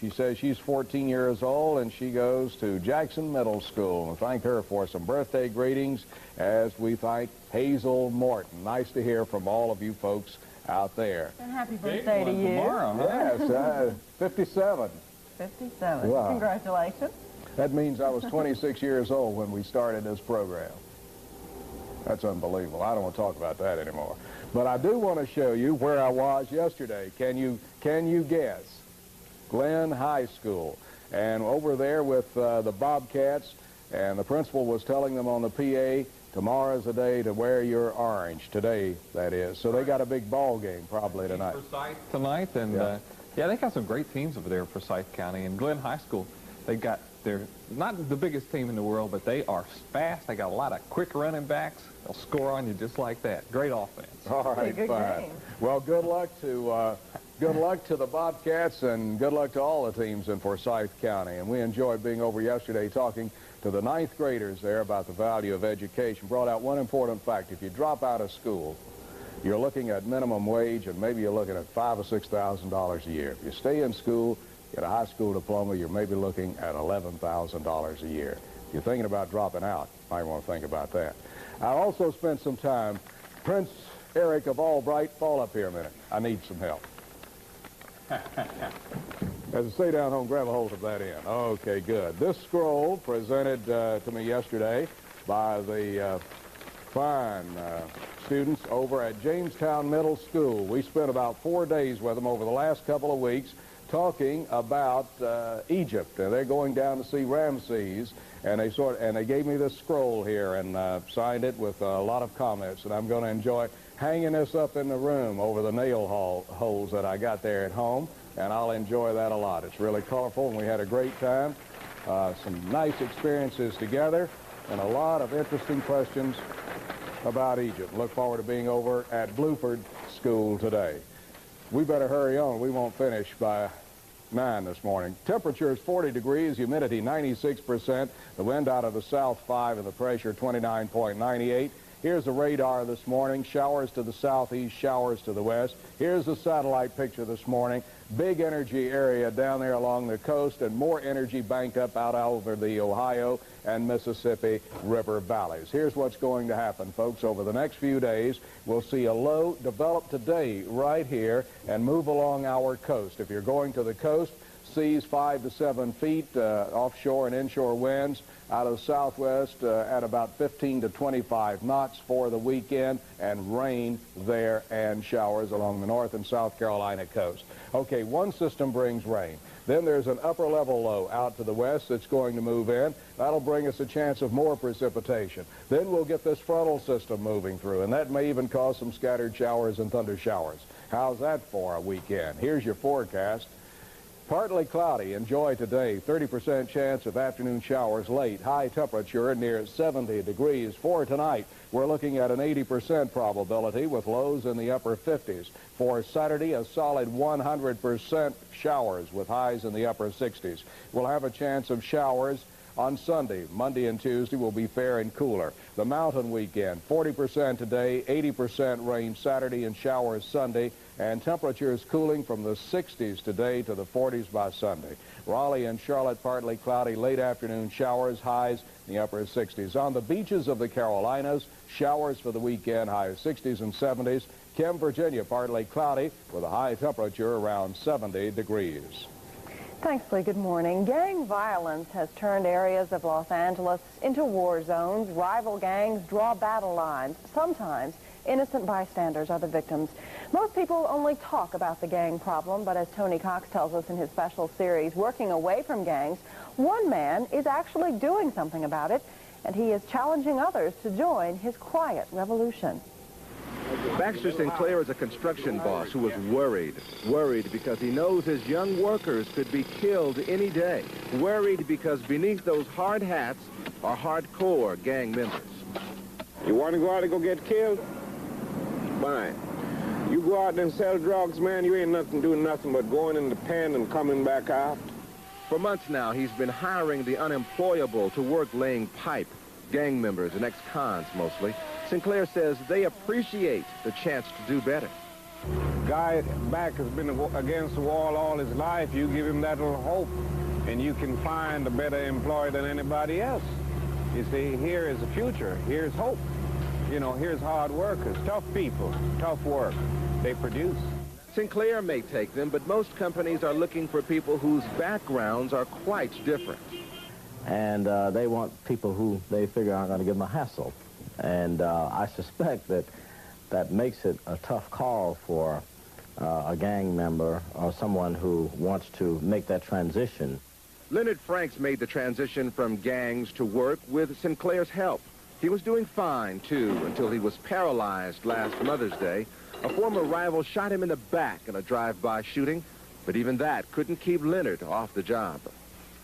She says she's 14 years old and she goes to Jackson Middle School. And thank her for some birthday greetings, as we thank Hazel Morton. Nice to hear from all of you folks out there. And happy birthday to you. Tomorrow, huh? Yes, 57. 57. Wow. Congratulations. That means I was 26 years old when we started this program. That's unbelievable. I don't want to talk about that anymore. But I do want to show you where I was yesterday. Can you guess? Glenn High School. And over there with the Bobcats, and the principal was telling them on the PA, tomorrow's the day to wear your orange. Today, that is. So they got a big ball game probably tonight. Forsyth tonight, and yeah, they got some great teams over there in Forsyth County. And Glenn High School, they got they're not the biggest team in the world, but they are fast. They got a lot of quick running backs. They'll score on you just like that. Great offense. All right, fine. Well, good luck to the Bobcats, and good luck to all the teams in Forsyth County. And we enjoyed being over yesterday talking to the 9th graders there about the value of education. Brought out one important fact. If you drop out of school, you're looking at minimum wage, and maybe you're looking at $5,000 or $6,000 a year. If you stay in school, get a high school diploma, you're maybe looking at $11,000 a year. If you're thinking about dropping out, you might want to think about that. I also spent some time. Prince Eric of Albright, fall up here a minute. I need some help. As I say down home, grab a hold of that end. Okay, good. This scroll presented to me yesterday by the fine students over at Jamestown Middle School. We spent about 4 days with them over the last couple of weeks talking about Egypt. They're going down to see Ramses, and they gave me this scroll here and signed it with a lot of comments, and I'm going to enjoy hanging this up in the room over the nail holes that I got there at home, and I'll enjoy that a lot. It's really colorful, and we had a great time. Some nice experiences together, and a lot of interesting questions about Egypt. Look forward to being over at Bluford School today. We better hurry on. We won't finish by 9 this morning. Temperature is 40 degrees, humidity 96%, the wind out of the south 5, and the pressure 29.98. Here's the radar this morning. Showers to the southeast, showers to the west. Here's the satellite picture this morning. Big energy area down there along the coast, and more energy banked up out over the Ohio and Mississippi River valleys. Here's what's going to happen, folks. Over the next few days, we'll see a low develop today right here and move along our coast. If you're going to the coast, seas 5 to 7 feet, offshore and inshore winds out of the southwest at about 15 to 25 knots for the weekend, and rain there and showers along the North and South Carolina coast. Okay, one system brings rain. Then there's an upper level low out to the west that's going to move in. That'll bring us a chance of more precipitation. Then we'll get this frontal system moving through, and that may even cause some scattered showers and thunder showers. How's that for a weekend? Here's your forecast. Partly cloudy. Enjoy today. 30% chance of afternoon showers late. High temperature near 70 degrees. For tonight, we're looking at an 80% probability with lows in the upper 50s. For Saturday, a solid 100% showers with highs in the upper 60s. We'll have a chance of showers on Sunday. Monday and Tuesday will be fair and cooler. The mountain weekend, 40% today, 80% rain Saturday, and showers Sunday. And temperatures cooling from the 60s today to the 40s by Sunday. Raleigh and Charlotte, partly cloudy, late afternoon showers, highs in the upper 60s. On the beaches of the Carolinas, showers for the weekend, high 60s and 70s. Kim, Virginia, partly cloudy with a high temperature around 70 degrees. Thanks, Lee. Good morning. Gang violence has turned areas of Los Angeles into war zones. Rival gangs draw battle lines. Sometimes innocent bystanders are the victims. Most people only talk about the gang problem, but as Tony Cox tells us in his special series, Working Away from Gangs, one man is actually doing something about it, and he is challenging others to join his quiet revolution. Baxter Sinclair is a construction boss who was worried because he knows his young workers could be killed any day. Worried because beneath those hard hats are hardcore gang members. You want to go out and go get killed? Fine. You go out and sell drugs, man, you ain't doing nothing but going in the pen and coming back out. For months now, he's been hiring the unemployable to work laying pipe. Gang members and ex-cons mostly. Sinclair says they appreciate the chance to do better. Guy back has been against the wall all his life. You give him that little hope, and you can find a better employer than anybody else. You see, here is the future. Here's hope. You know, here's hard workers, tough people, tough work. They produce. Sinclair may take them, but most companies are looking for people whose backgrounds are quite different. and they want people who they figure aren't going to give them a hassle. And I suspect that makes it a tough call for a gang member or someone who wants to make that transition. Leonard Franks made the transition from gangs to work with Sinclair's help. He was doing fine, too, until he was paralyzed last Mother's Day. A former rival shot him in the back in a drive-by shooting, but even that couldn't keep Leonard off the job.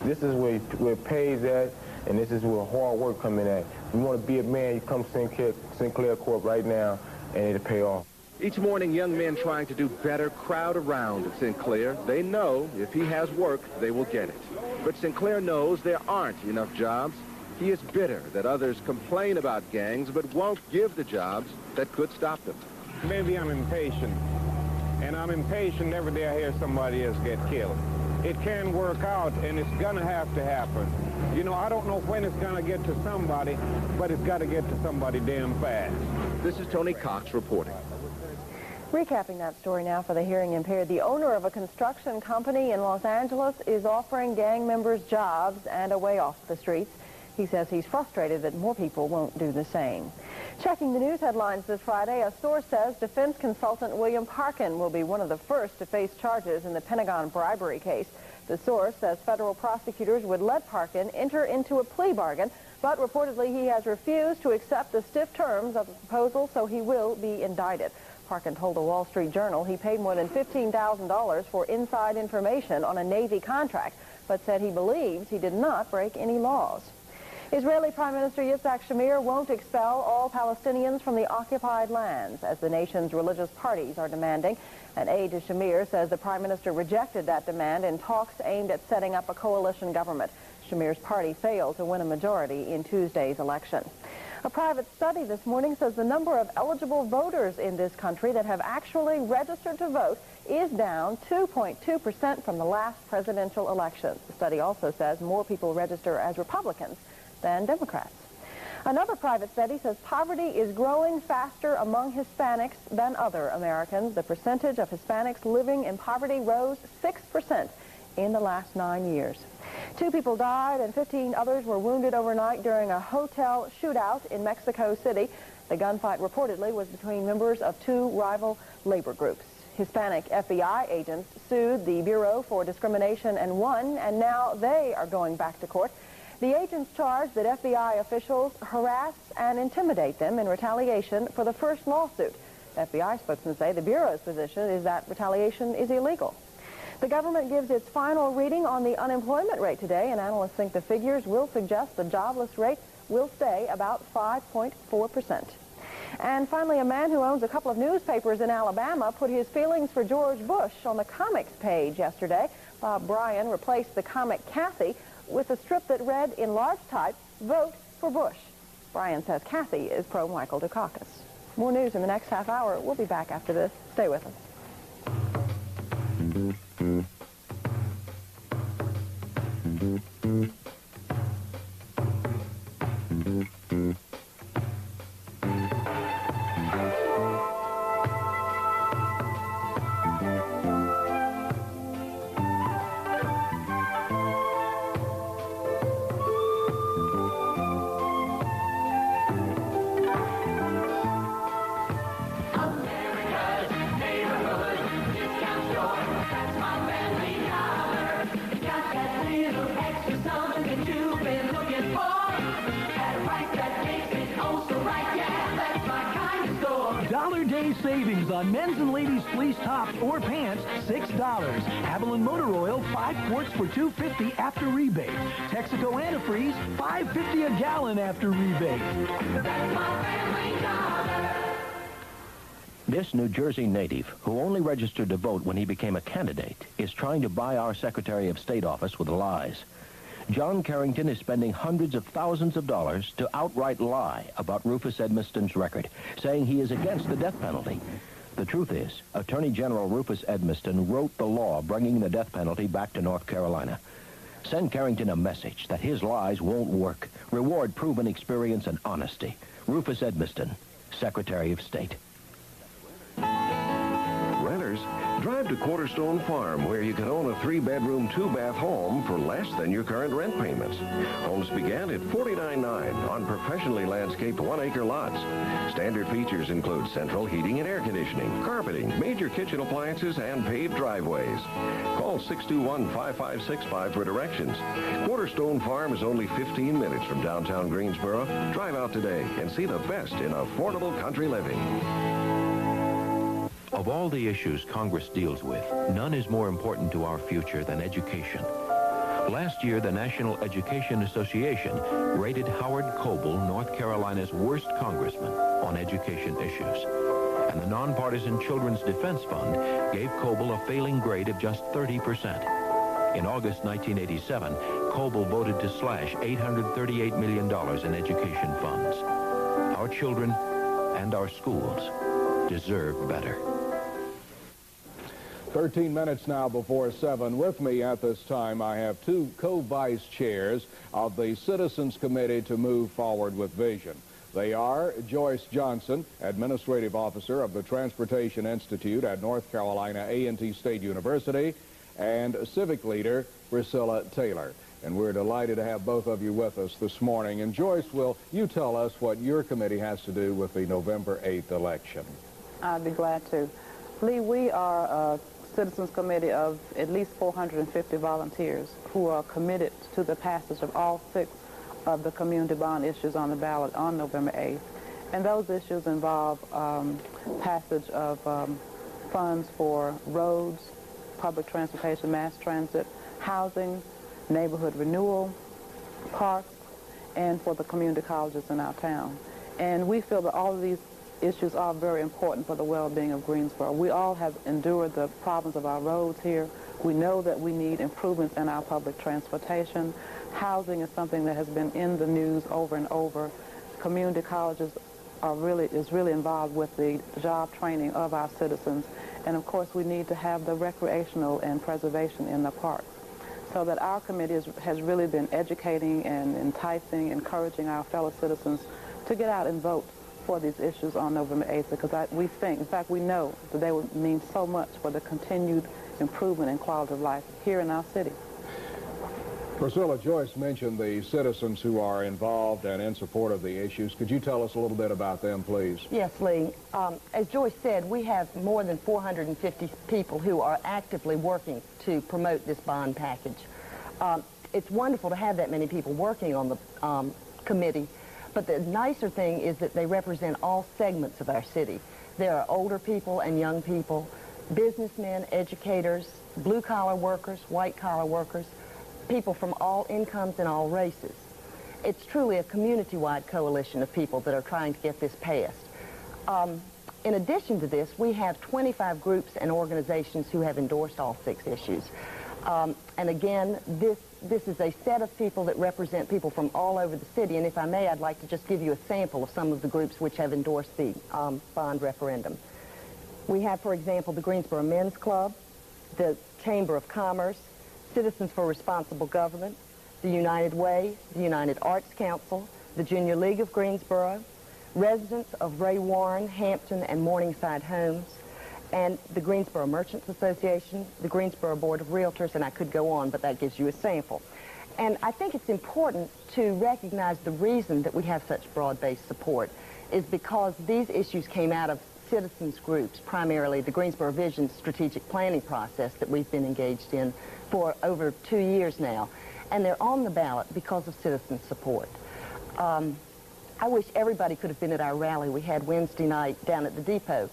This is where it pays at, and this is where hard work come in at. You want to be a man, you come to Sinclair Corp right now, and it'll pay off. Each morning, young men trying to do better crowd around Sinclair. They know if he has work, they will get it. But Sinclair knows there aren't enough jobs. He is bitter that others complain about gangs but won't give the jobs that could stop them. Maybe I'm impatient, and I'm impatient every day I hear somebody else get killed. It can work out, and it's going to have to happen. You know, I don't know when it's going to get to somebody, but it's got to get to somebody damn fast. This is Tony Cox reporting. Recapping that story now for the hearing impaired, the owner of a construction company in Los Angeles is offering gang members jobs and a way off the streets. He says he's frustrated that more people won't do the same. Checking the news headlines this Friday, a source says defense consultant William Parkin will be one of the first to face charges in the Pentagon bribery case. The source says federal prosecutors would let Parkin enter into a plea bargain, but reportedly he has refused to accept the stiff terms of the proposal, so he will be indicted. Parkin told the Wall Street Journal he paid more than $15,000 for inside information on a Navy contract, but said he believes he did not break any laws. Israeli Prime Minister Yitzhak Shamir won't expel all Palestinians from the occupied lands, as the nation's religious parties are demanding. An aide to Shamir says the Prime Minister rejected that demand in talks aimed at setting up a coalition government. Shamir's party failed to win a majority in Tuesday's election. A private study this morning says the number of eligible voters in this country that have actually registered to vote is down 2.2% from the last presidential election. The study also says more people register as Republicans than Democrats. Another private study says poverty is growing faster among Hispanics than other Americans. The percentage of Hispanics living in poverty rose 6% in the last 9 years. 2 people died and 15 others were wounded overnight during a hotel shootout in Mexico City. The gunfight reportedly was between members of 2 rival labor groups. Hispanic FBI agents sued the Bureau for Discrimination and won, and now they are going back to court. The agents charged that FBI officials harass and intimidate them in retaliation for the first lawsuit. FBI spokesmen say the Bureau's position is that retaliation is illegal. The government gives its final reading on the unemployment rate today, and analysts think the figures will suggest the jobless rate will stay about 5.4%. And finally, a man who owns a couple of newspapers in Alabama put his feelings for George Bush on the comics page yesterday. Bob Bryan replaced the comic Kathy with a strip that read in large type, "Vote for Bush." Bryan says Kathy is pro-Michael Dukakis. More news in the next half hour. We'll be back after this. Stay with us. Savings on men's and ladies' fleece tops or pants, $6. Haviland Motor Oil, 5 quarts for $2.50 after rebate. Texaco antifreeze, $5.50 a gallon after rebate. This New Jersey native, who only registered to vote when he became a candidate, is trying to buy our Secretary of State office with lies. John Carrington is spending hundreds of thousands of dollars to outright lie about Rufus Edmiston's record, saying he is against the death penalty. The truth is, Attorney General Rufus Edmiston wrote the law bringing the death penalty back to North Carolina. Send Carrington a message that his lies won't work. Reward proven experience and honesty. Rufus Edmiston, Secretary of State. Renters, drive to to Quarterstone Farm, where you can own a 3-bedroom, 2-bath home for less than your current rent payments. Homes begin at $49.9 on professionally landscaped 1-acre lots. Standard features include central heating and air conditioning, carpeting, major kitchen appliances, and paved driveways. Call 621-5565 for directions. Quarterstone Farm is only 15 minutes from downtown Greensboro. Drive out today and see the best in affordable country living. Of all the issues Congress deals with, none is more important to our future than education. Last year, the National Education Association rated Howard Coble, North Carolina's worst congressman on education issues. And the nonpartisan Children's Defense Fund gave Coble a failing grade of just 30%. In August 1987, Coble voted to slash $838 million in education funds. Our children and our schools deserve better. 13 minutes now before 7. With me at this time, I have two co-vice chairs of the Citizens Committee to Move Forward with Vision. They are Joyce Johnson, Administrative Officer of the Transportation Institute at North Carolina A&T State University, and Civic Leader Priscilla Taylor. And we're delighted to have both of you with us this morning. And Joyce, will you tell us what your committee has to do with the November 8th election? I'd be glad to. Lee, we are a Citizens Committee of at least 450 volunteers who are committed to the passage of all 6 of the community bond issues on the ballot on November 8th. And those issues involve passage of funds for roads, public transportation, mass transit, housing, neighborhood renewal, parks, and for the community colleges in our town. And we feel that all of these issues are very important for the well-being of Greensboro. We all have endured the problems of our roads here. We know that we need improvements in our public transportation. Housing is something that has been in the news over and over. Community colleges is really involved with the job training of our citizens. And of course, we need to have the recreational and preservation in the parks. So that our committee has really been educating and enticing, encouraging our fellow citizens to get out and vote for these issues on November 8th, because we think, in fact, we know that they would mean so much for the continued improvement in quality of life here in our city. Priscilla, Joyce mentioned the citizens who are involved and in support of the issues. Could you tell us a little bit about them, please? Yes, Lee. As Joyce said, we have more than 450 people who are actively working to promote this bond package. It's wonderful to have that many people working on the committee, but the nicer thing is that they represent all segments of our city. There are older people and young people, businessmen, educators, blue-collar workers, white-collar workers, people from all incomes and all races. It's truly a community-wide coalition of people that are trying to get this passed. In addition to this, we have 25 groups and organizations who have endorsed all 6 issues. And again, this is a set of people that represent people from all over the city. And if I may, I'd like to just give you a sample of some of the groups which have endorsed the bond referendum. We have, for example, the Greensboro Men's Club, the Chamber of Commerce, Citizens for Responsible Government, the United Way, the United Arts Council, the Junior League of Greensboro, residents of Ray Warren, Hampton, and Morningside Homes, and the Greensboro Merchants Association, the Greensboro Board of Realtors, and I could go on, but that gives you a sample. And I think it's important to recognize the reason that we have such broad-based support is because these issues came out of citizens groups, primarily the Greensboro Vision strategic planning process that we've been engaged in for over 2 years now. And they're on the ballot because of citizen support. I wish everybody could have been at our rally we had Wednesday night down at the depot.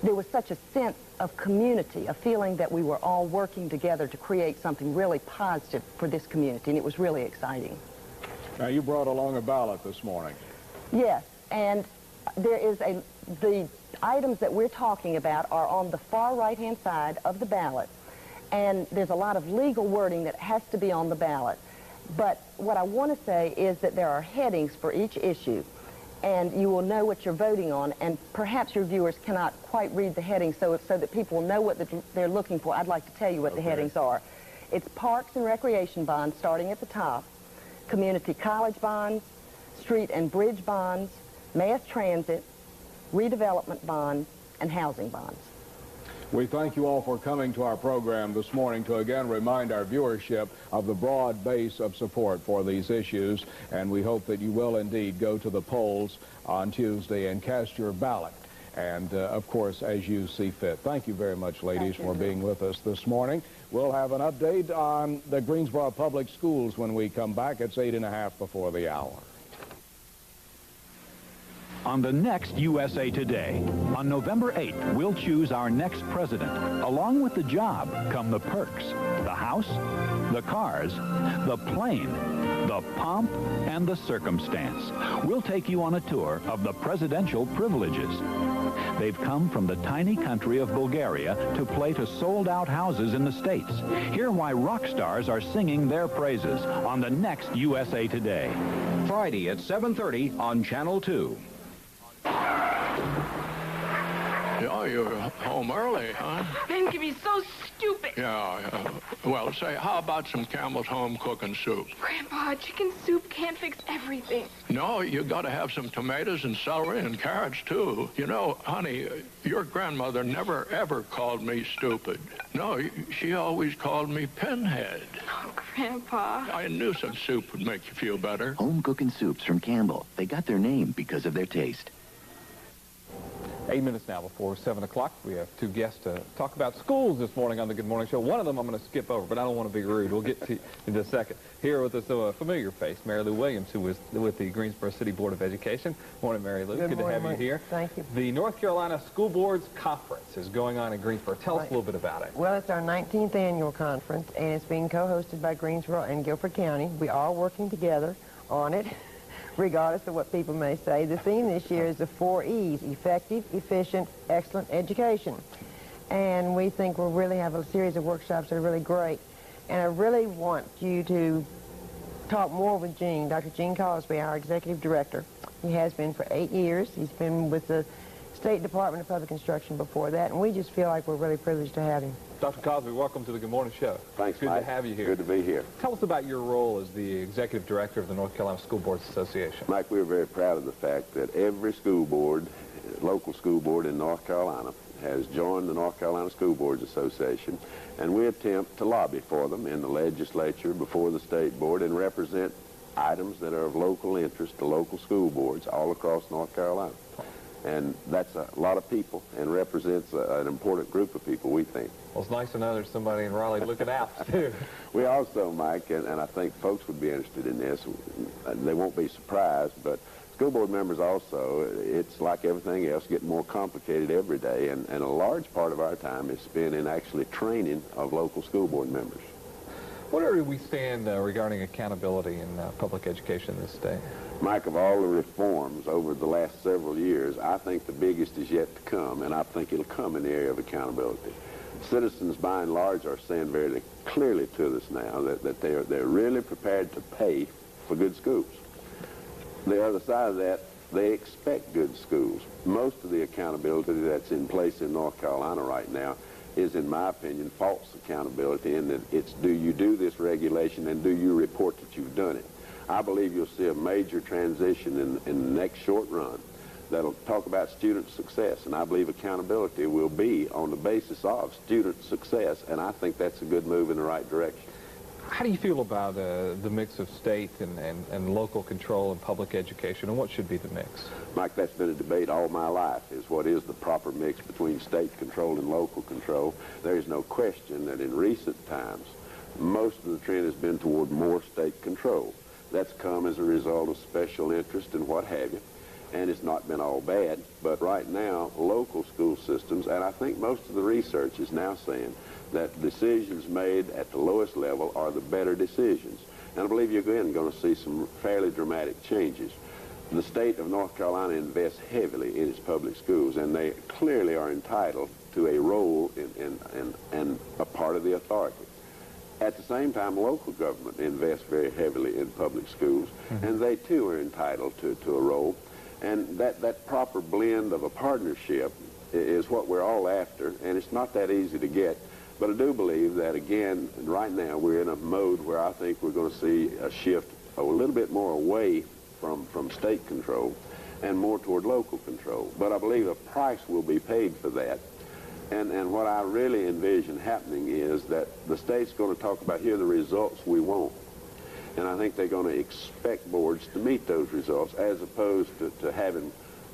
There was such a sense of community, a feeling that we were all working together to create something really positive for this community, and it was really exciting. Now, you brought along a ballot this morning. Yes, and there is the items that we're talking about are on the far right-hand side of the ballot, and there's a lot of legal wording that has to be on the ballot. But what I want to say is that there are headings for each issue, and you will know what you're voting on, and perhaps your viewers cannot quite read the headings so that people know what they're looking for. I'd like to tell you what the headings are. It's parks and recreation bonds starting at the top, community college bonds, street and bridge bonds, mass transit, redevelopment bonds, and housing bonds. We thank you all for coming to our program this morning to again remind our viewership of the broad base of support for these issues, and we hope that you will indeed go to the polls on Tuesday and cast your ballot. And, of course, as you see fit. Thank you very much, ladies, for being with us this morning. We'll have an update on the Greensboro Public Schools when we come back. It's 8:30 before the hour. On the next USA Today, on November 8th, we'll choose our next president. Along with the job come the perks, the house, the cars, the plane, the pomp, and the circumstance. We'll take you on a tour of the presidential privileges. They've come from the tiny country of Bulgaria to play to sold-out houses in the States. Hear why rock stars are singing their praises on the next USA Today. Friday at 7:30 on Channel 2. Yeah, you're home early, huh? Ben can be so stupid. Yeah. Well, say, how about some Campbell's home cooking soup? Grandpa, chicken soup can't fix everything. No, you got to have some tomatoes and celery and carrots, too. You know, honey, your grandmother never, ever called me stupid. No, she always called me pinhead. Oh, Grandpa. I knew some soup would make you feel better. Home cooking soups from Campbell. They got their name because of their taste. 8 minutes now before 7 o'clock. We have two guests to talk about schools this morning on the Good Morning Show. One of them I'm going to skip over, but I don't want to be rude. We'll get to you in a second. Here with us, a familiar face, Mary Lou Williams, who was with the Greensboro City Board of Education. Morning, Mary Lou. Good to have you here. Thank you. The North Carolina School Boards Conference is going on in Greensboro. Tell us a little bit about it. Well, it's our 19th annual conference, and it's being co-hosted by Greensboro and Guilford County. We are working together on it, regardless of what people may say. The theme this year is the 4 E's: effective, efficient, excellent education. And we think we'll really have a series of workshops that are really great. And I really want you to talk more with Gene, Dr. Gene Cosby, our executive director. He has been for 8 years. He's been with the State Department of Public Instruction before that, and we just feel like we're really privileged to have him. Dr. Cosby, welcome to the Good Morning Show. Thanks, Good Mike. to have you here. Good to be here. Tell us about your role as the executive director of the North Carolina School Boards Association. Mike, we're very proud of the fact that every school board, local school board in North Carolina, has joined the North Carolina School Boards Association, and we attempt to lobby for them in the legislature, before the state board, and represent items that are of local interest to local school boards all across North Carolina. And that's a lot of people and represents an important group of people, we think. Well, it's nice to know there's somebody in Raleigh looking out, too. We also, Mike, and I think folks would be interested in this, they won't be surprised, but school board members also, it's like everything else, getting more complicated every day, and a large part of our time is spent in actually training of local school board members. Where do we stand regarding accountability in public education in this state? Mike, of all the reforms over the last several years, I think the biggest is yet to come, and I think it'll come in the area of accountability. Citizens, by and large, are saying very clearly to us now that they're really prepared to pay for good schools. The other side of that, they expect good schools. Most of the accountability that's in place in North Carolina right now is, in my opinion, false accountability, in that it's, do you do this regulation and do you report that you've done it? I believe you'll see a major transition in the next short run that'll talk about student success, and I believe accountability will be on the basis of student success, and I think that's a good move in the right direction. How do you feel about the mix of state and local control in public education, and what should be the mix? Mike, that's been a debate all my life, is what is the proper mix between state control and local control. There is no question that in recent times, most of the trend has been toward more state control. That's come as a result of special interest and what have you, and it's not been all bad. But right now, local school systems, and I think most of the research is now saying that decisions made at the lowest level are the better decisions. And I believe you're again going to see some fairly dramatic changes. The state of North Carolina invests heavily in its public schools, and they clearly are entitled to a role and a part of the authority. At the same time, local government invests very heavily in public schools, and they too are entitled to a role. And that proper blend of a partnership is what we're all after, and it's not that easy to get. But I do believe that, again, right now we're in a mode where I think we're going to see a shift a little bit more away from state control and more toward local control. But I believe a price will be paid for that. And what I really envision happening is that the state's going to talk about, here are the results we want. And I think they're going to expect boards to meet those results, as opposed to having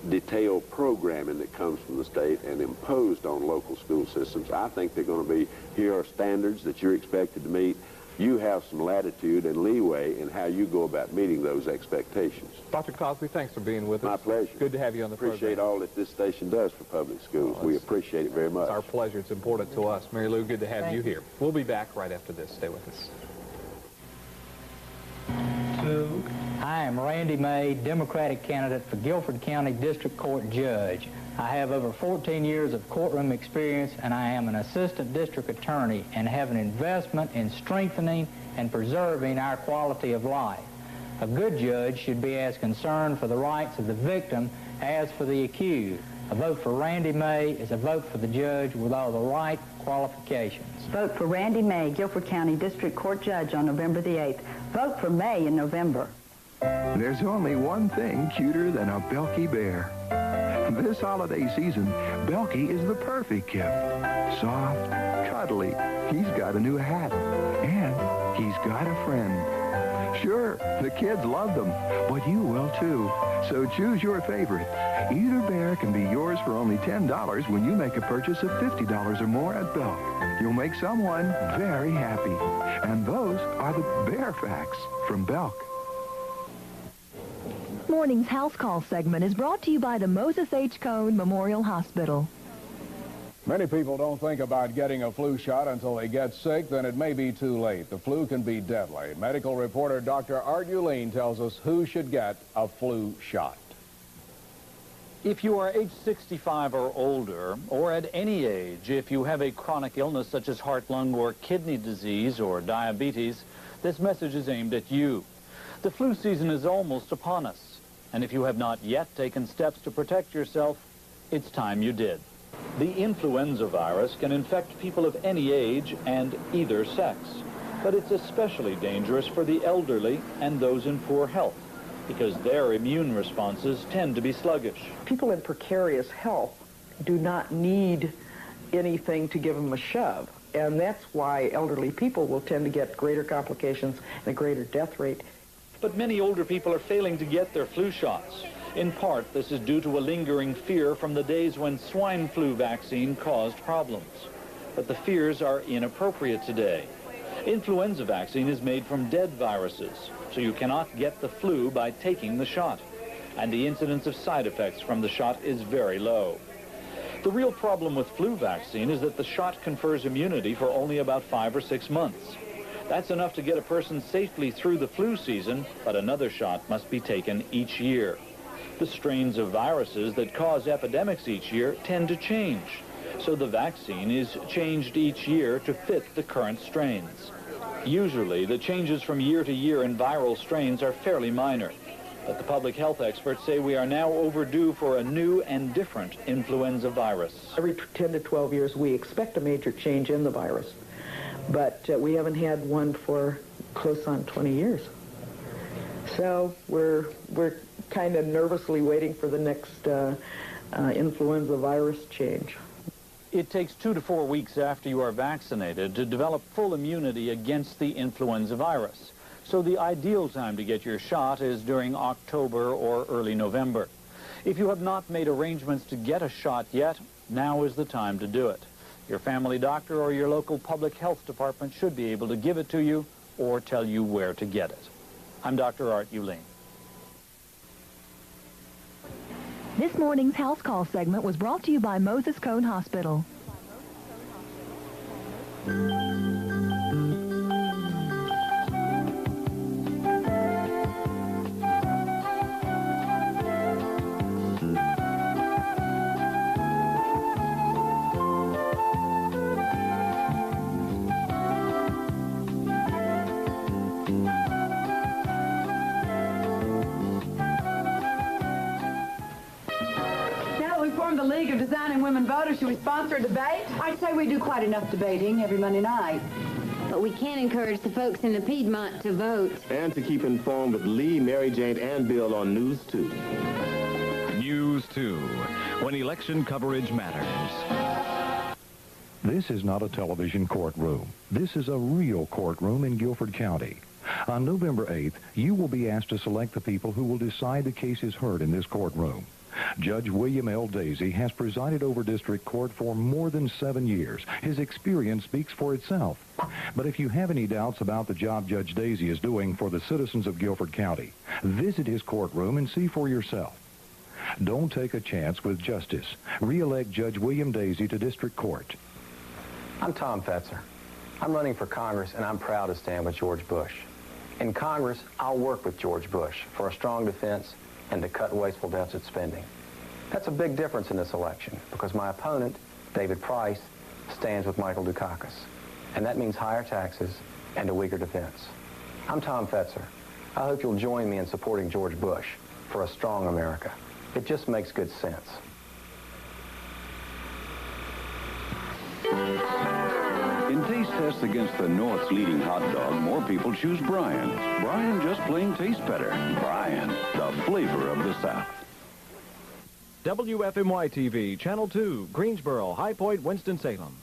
detailed programming that comes from the state and imposed on local school systems. I think they're going to be, here are standards that you're expected to meet. You have some latitude and leeway in how you go about meeting those expectations. Dr. Cosby, thanks for being with us. My pleasure. Good to have you on the program. Appreciate all that this station does for public schools. We appreciate it very much. It's our pleasure. It's important to us. Mary Lou, good to have you here. We'll be back right after this. Stay with us. I am Randy May, Democratic candidate for Guilford County District Court Judge. I have over 14 years of courtroom experience, and I am an assistant district attorney and have an investment in strengthening and preserving our quality of life. A good judge should be as concerned for the rights of the victim as for the accused. A vote for Randy May is a vote for the judge with all the right qualifications. Vote for Randy May, Guilford County District Court Judge on November the 8th. Vote for May in November. There's only one thing cuter than a Belky bear. This holiday season, Belky is the perfect gift. Soft, cuddly. He's got a new hat. And he's got a friend. Sure, the kids love them, but you will too. So choose your favorite. Either bear can be yours for only $10 when you make a purchase of $50 or more at Belk. You'll make someone very happy. And those are the Bear Facts from Belk. Morning's House Call segment is brought to you by the Moses H. Cone Memorial Hospital. Many people don't think about getting a flu shot until they get sick, then it may be too late. The flu can be deadly. Medical reporter Dr. Art Uline tells us who should get a flu shot. If you are age 65 or older, or at any age, if you have a chronic illness such as heart, lung, or kidney disease or diabetes, this message is aimed at you. The flu season is almost upon us. And if you have not yet taken steps to protect yourself, it's time you did. The influenza virus can infect people of any age and either sex, but it's especially dangerous for the elderly and those in poor health, because their immune responses tend to be sluggish. People in precarious health do not need anything to give them a shove, and that's why elderly people will tend to get greater complications and a greater death rate. But many older people are failing to get their flu shots. In part, this is due to a lingering fear from the days when swine flu vaccine caused problems. But the fears are inappropriate today. Influenza vaccine is made from dead viruses, so you cannot get the flu by taking the shot. And the incidence of side effects from the shot is very low. The real problem with flu vaccine is that the shot confers immunity for only about 5 or 6 months. That's enough to get a person safely through the flu season, but another shot must be taken each year. The strains of viruses that cause epidemics each year tend to change, so the vaccine is changed each year to fit the current strains. Usually, the changes from year to year in viral strains are fairly minor, but the public health experts say we are now overdue for a new and different influenza virus. Every 10 to 12 years, we expect a major change in the virus. But we haven't had one for close on 20 years. So we're kind of nervously waiting for the next influenza virus change. It takes 2 to 4 weeks after you are vaccinated to develop full immunity against the influenza virus. So the ideal time to get your shot is during October or early November. If you have not made arrangements to get a shot yet, now is the time to do it. Your family doctor or your local public health department should be able to give it to you or tell you where to get it. I'm Dr. Art Uline. This morning's House Call segment was brought to you by Moses Cone Hospital. The League of Designing Women Voters, should we sponsor a debate? I'd say we do quite enough debating every Monday night. But we can encourage the folks in the Piedmont to vote. And to keep informed with Lee, Mary Jane, and Bill on News 2. News 2, when election coverage matters. This is not a television courtroom. This is a real courtroom in Guilford County. On November 8th, you will be asked to select the people who will decide the cases heard in this courtroom. Judge William L. Daisy has presided over district court for more than 7 years. His experience speaks for itself. But if you have any doubts about the job Judge Daisy is doing for the citizens of Guilford County, visit his courtroom and see for yourself. Don't take a chance with justice. Re-elect Judge William Daisy to district court. I'm Tom Fetzer. I'm running for Congress, and I'm proud to stand with George Bush. In Congress, I'll work with George Bush for a strong defense and to cut wasteful deficit spending. That's a big difference in this election because my opponent, David Price, stands with Michael Dukakis. And that means higher taxes and a weaker defense. I'm Tom Fetzer. I hope you'll join me in supporting George Bush for a strong America. It just makes good sense. In taste tests against the North's leading hot dog, more people choose Bryan. Bryan just plain tastes better. Bryan, the flavor of the South. WFMY TV, Channel 2, Greensboro, High Point, Winston-Salem.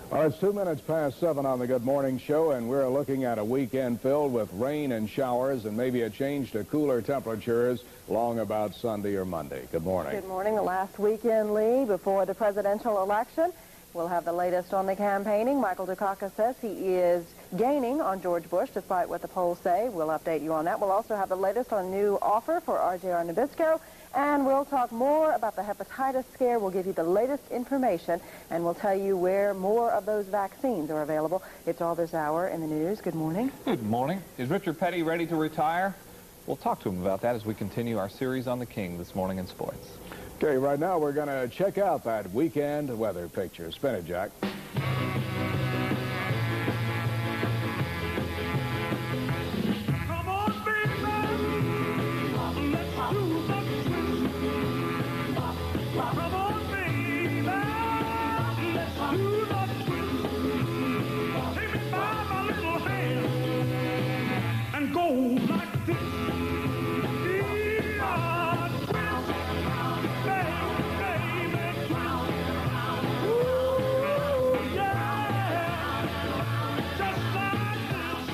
Well, it's 2 minutes past 7 on the Good Morning Show, and we're looking at a weekend filled with rain and showers and maybe a change to cooler temperatures along about Sunday or Monday. Good morning. Good morning. The last weekend, Lee, before the presidential election. We'll have the latest on the campaigning. Michael Dukakis says he is gaining on George Bush, despite what the polls say. We'll update you on that. We'll also have the latest on a new offer for RJR Nabisco. And we'll talk more about the hepatitis scare. We'll give you the latest information, and we'll tell you where more of those vaccines are available. It's all this hour in the news. Good morning. Good morning. Is Richard Petty ready to retire? We'll talk to him about that as we continue our series on the King this morning in sports. Okay, right now we're going to check out that weekend weather picture. Spin it, Jack.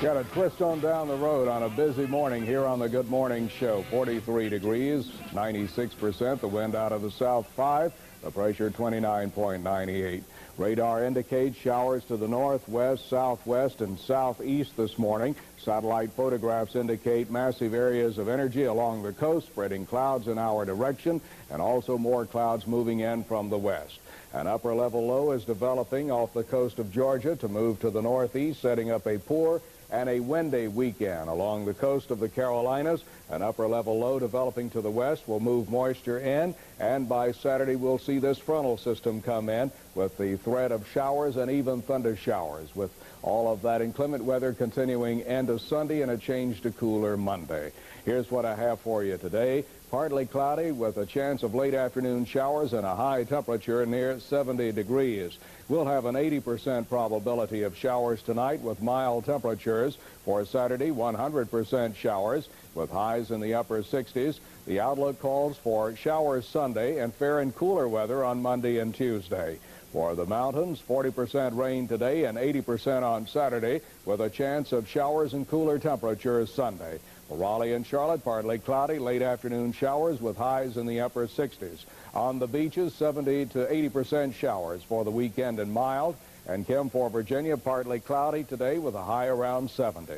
Got a twist on down the road on a busy morning here on the Good Morning Show. 43 degrees, 96%, the wind out of the south 5, the pressure 29.98. Radar indicates showers to the northwest, southwest, and southeast this morning. Satellite photographs indicate massive areas of energy along the coast, spreading clouds in our direction, and also more clouds moving in from the west. An upper-level low is developing off the coast of Georgia to move to the northeast, setting up a poor and a windy weekend. Along the coast of the Carolinas, an upper-level low developing to the west will move moisture in, and by Saturday we'll see this frontal system come in with the threat of showers and even thunder showers, with all of that inclement weather continuing into Sunday and a change to cooler Monday. Here's what I have for you today. Partly cloudy with a chance of late afternoon showers and a high temperature near 70 degrees. We'll have an 80% probability of showers tonight with mild temperatures. For Saturday, 100% showers with highs in the upper 60s. The outlook calls for showers Sunday and fair and cooler weather on Monday and Tuesday. For the mountains, 40% rain today and 80% on Saturday with a chance of showers and cooler temperatures Sunday. For Raleigh and Charlotte, partly cloudy, late afternoon showers with highs in the upper 60s. On the beaches, 70 to 80% showers for the weekend and mild. And Kim, for Virginia, partly cloudy today with a high around 70.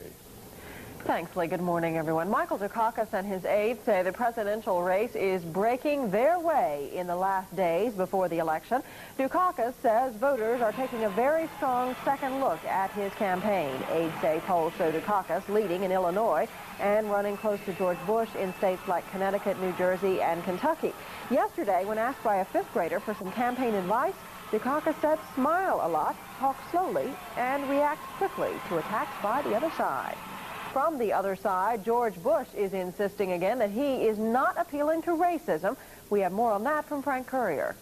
Thanks, Lee. Good morning, everyone. Michael Dukakis and his aides say the presidential race is breaking their way in the last days before the election. Dukakis says voters are taking a very strong second look at his campaign. Aides say polls show Dukakis leading in Illinois and running close to George Bush in states like Connecticut, New Jersey, and Kentucky. Yesterday, when asked by a fifth grader for some campaign advice, Dukakis said smile a lot, talk slowly, and react quickly to attacks by the other side. From the other side, George Bush is insisting again that he is not appealing to racism. We have more on that from Frank Courier.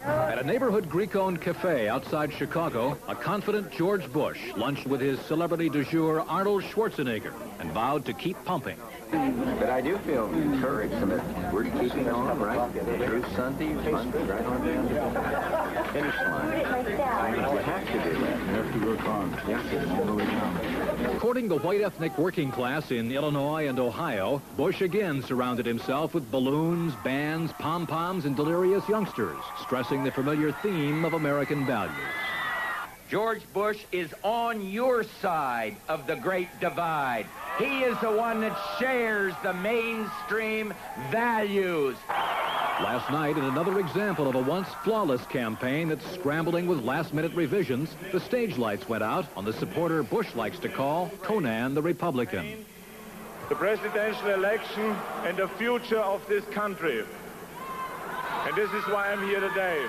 At a neighborhood Greek-owned cafe outside Chicago, a confident George Bush lunched with his celebrity du jour, Arnold Schwarzenegger. and vowed to keep pumping. But I do feel encouraged that we're keeping on right through Sunday, Monday, right on down to the finish line. We have to do that. We have to work on. Yes, Courting the white ethnic working class in Illinois and Ohio, Bush again surrounded himself with balloons, bands, pom-poms, and delirious youngsters, stressing the familiar theme of American values. George Bush is on your side of the Great Divide. He is the one that shares the mainstream values. Last night, in another example of a once flawless campaign that's scrambling with last-minute revisions, the stage lights went out on the supporter Bush likes to call Conan the Republican. The presidential election and the future of this country. And this is why I'm here today.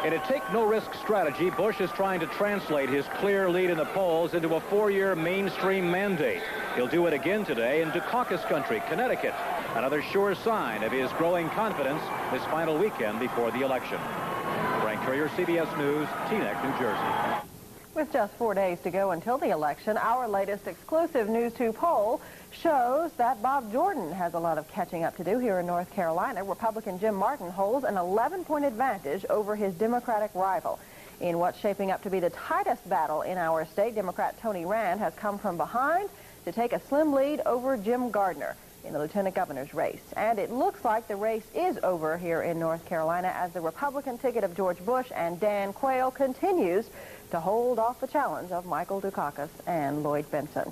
In a take-no-risk strategy, Bush is trying to translate his clear lead in the polls into a 4-year mainstream mandate. He'll do it again today in Dukakis country, Connecticut, another sure sign of his growing confidence this final weekend before the election. Frank Courier, CBS News, Teaneck, New Jersey. With just 4 days to go until the election, our latest exclusive News 2 poll shows that Bob Jordan has a lot of catching up to do here in North Carolina. Republican Jim Martin holds an 11-point advantage over his Democratic rival. In what's shaping up to be the tightest battle in our state, Democrat Tony Rand has come from behind to take a slim lead over Jim Gardner in the lieutenant governor's race. And it looks like the race is over here in North Carolina as the Republican ticket of George Bush and Dan Quayle continues to hold off the challenge of Michael Dukakis and Lloyd Bentsen.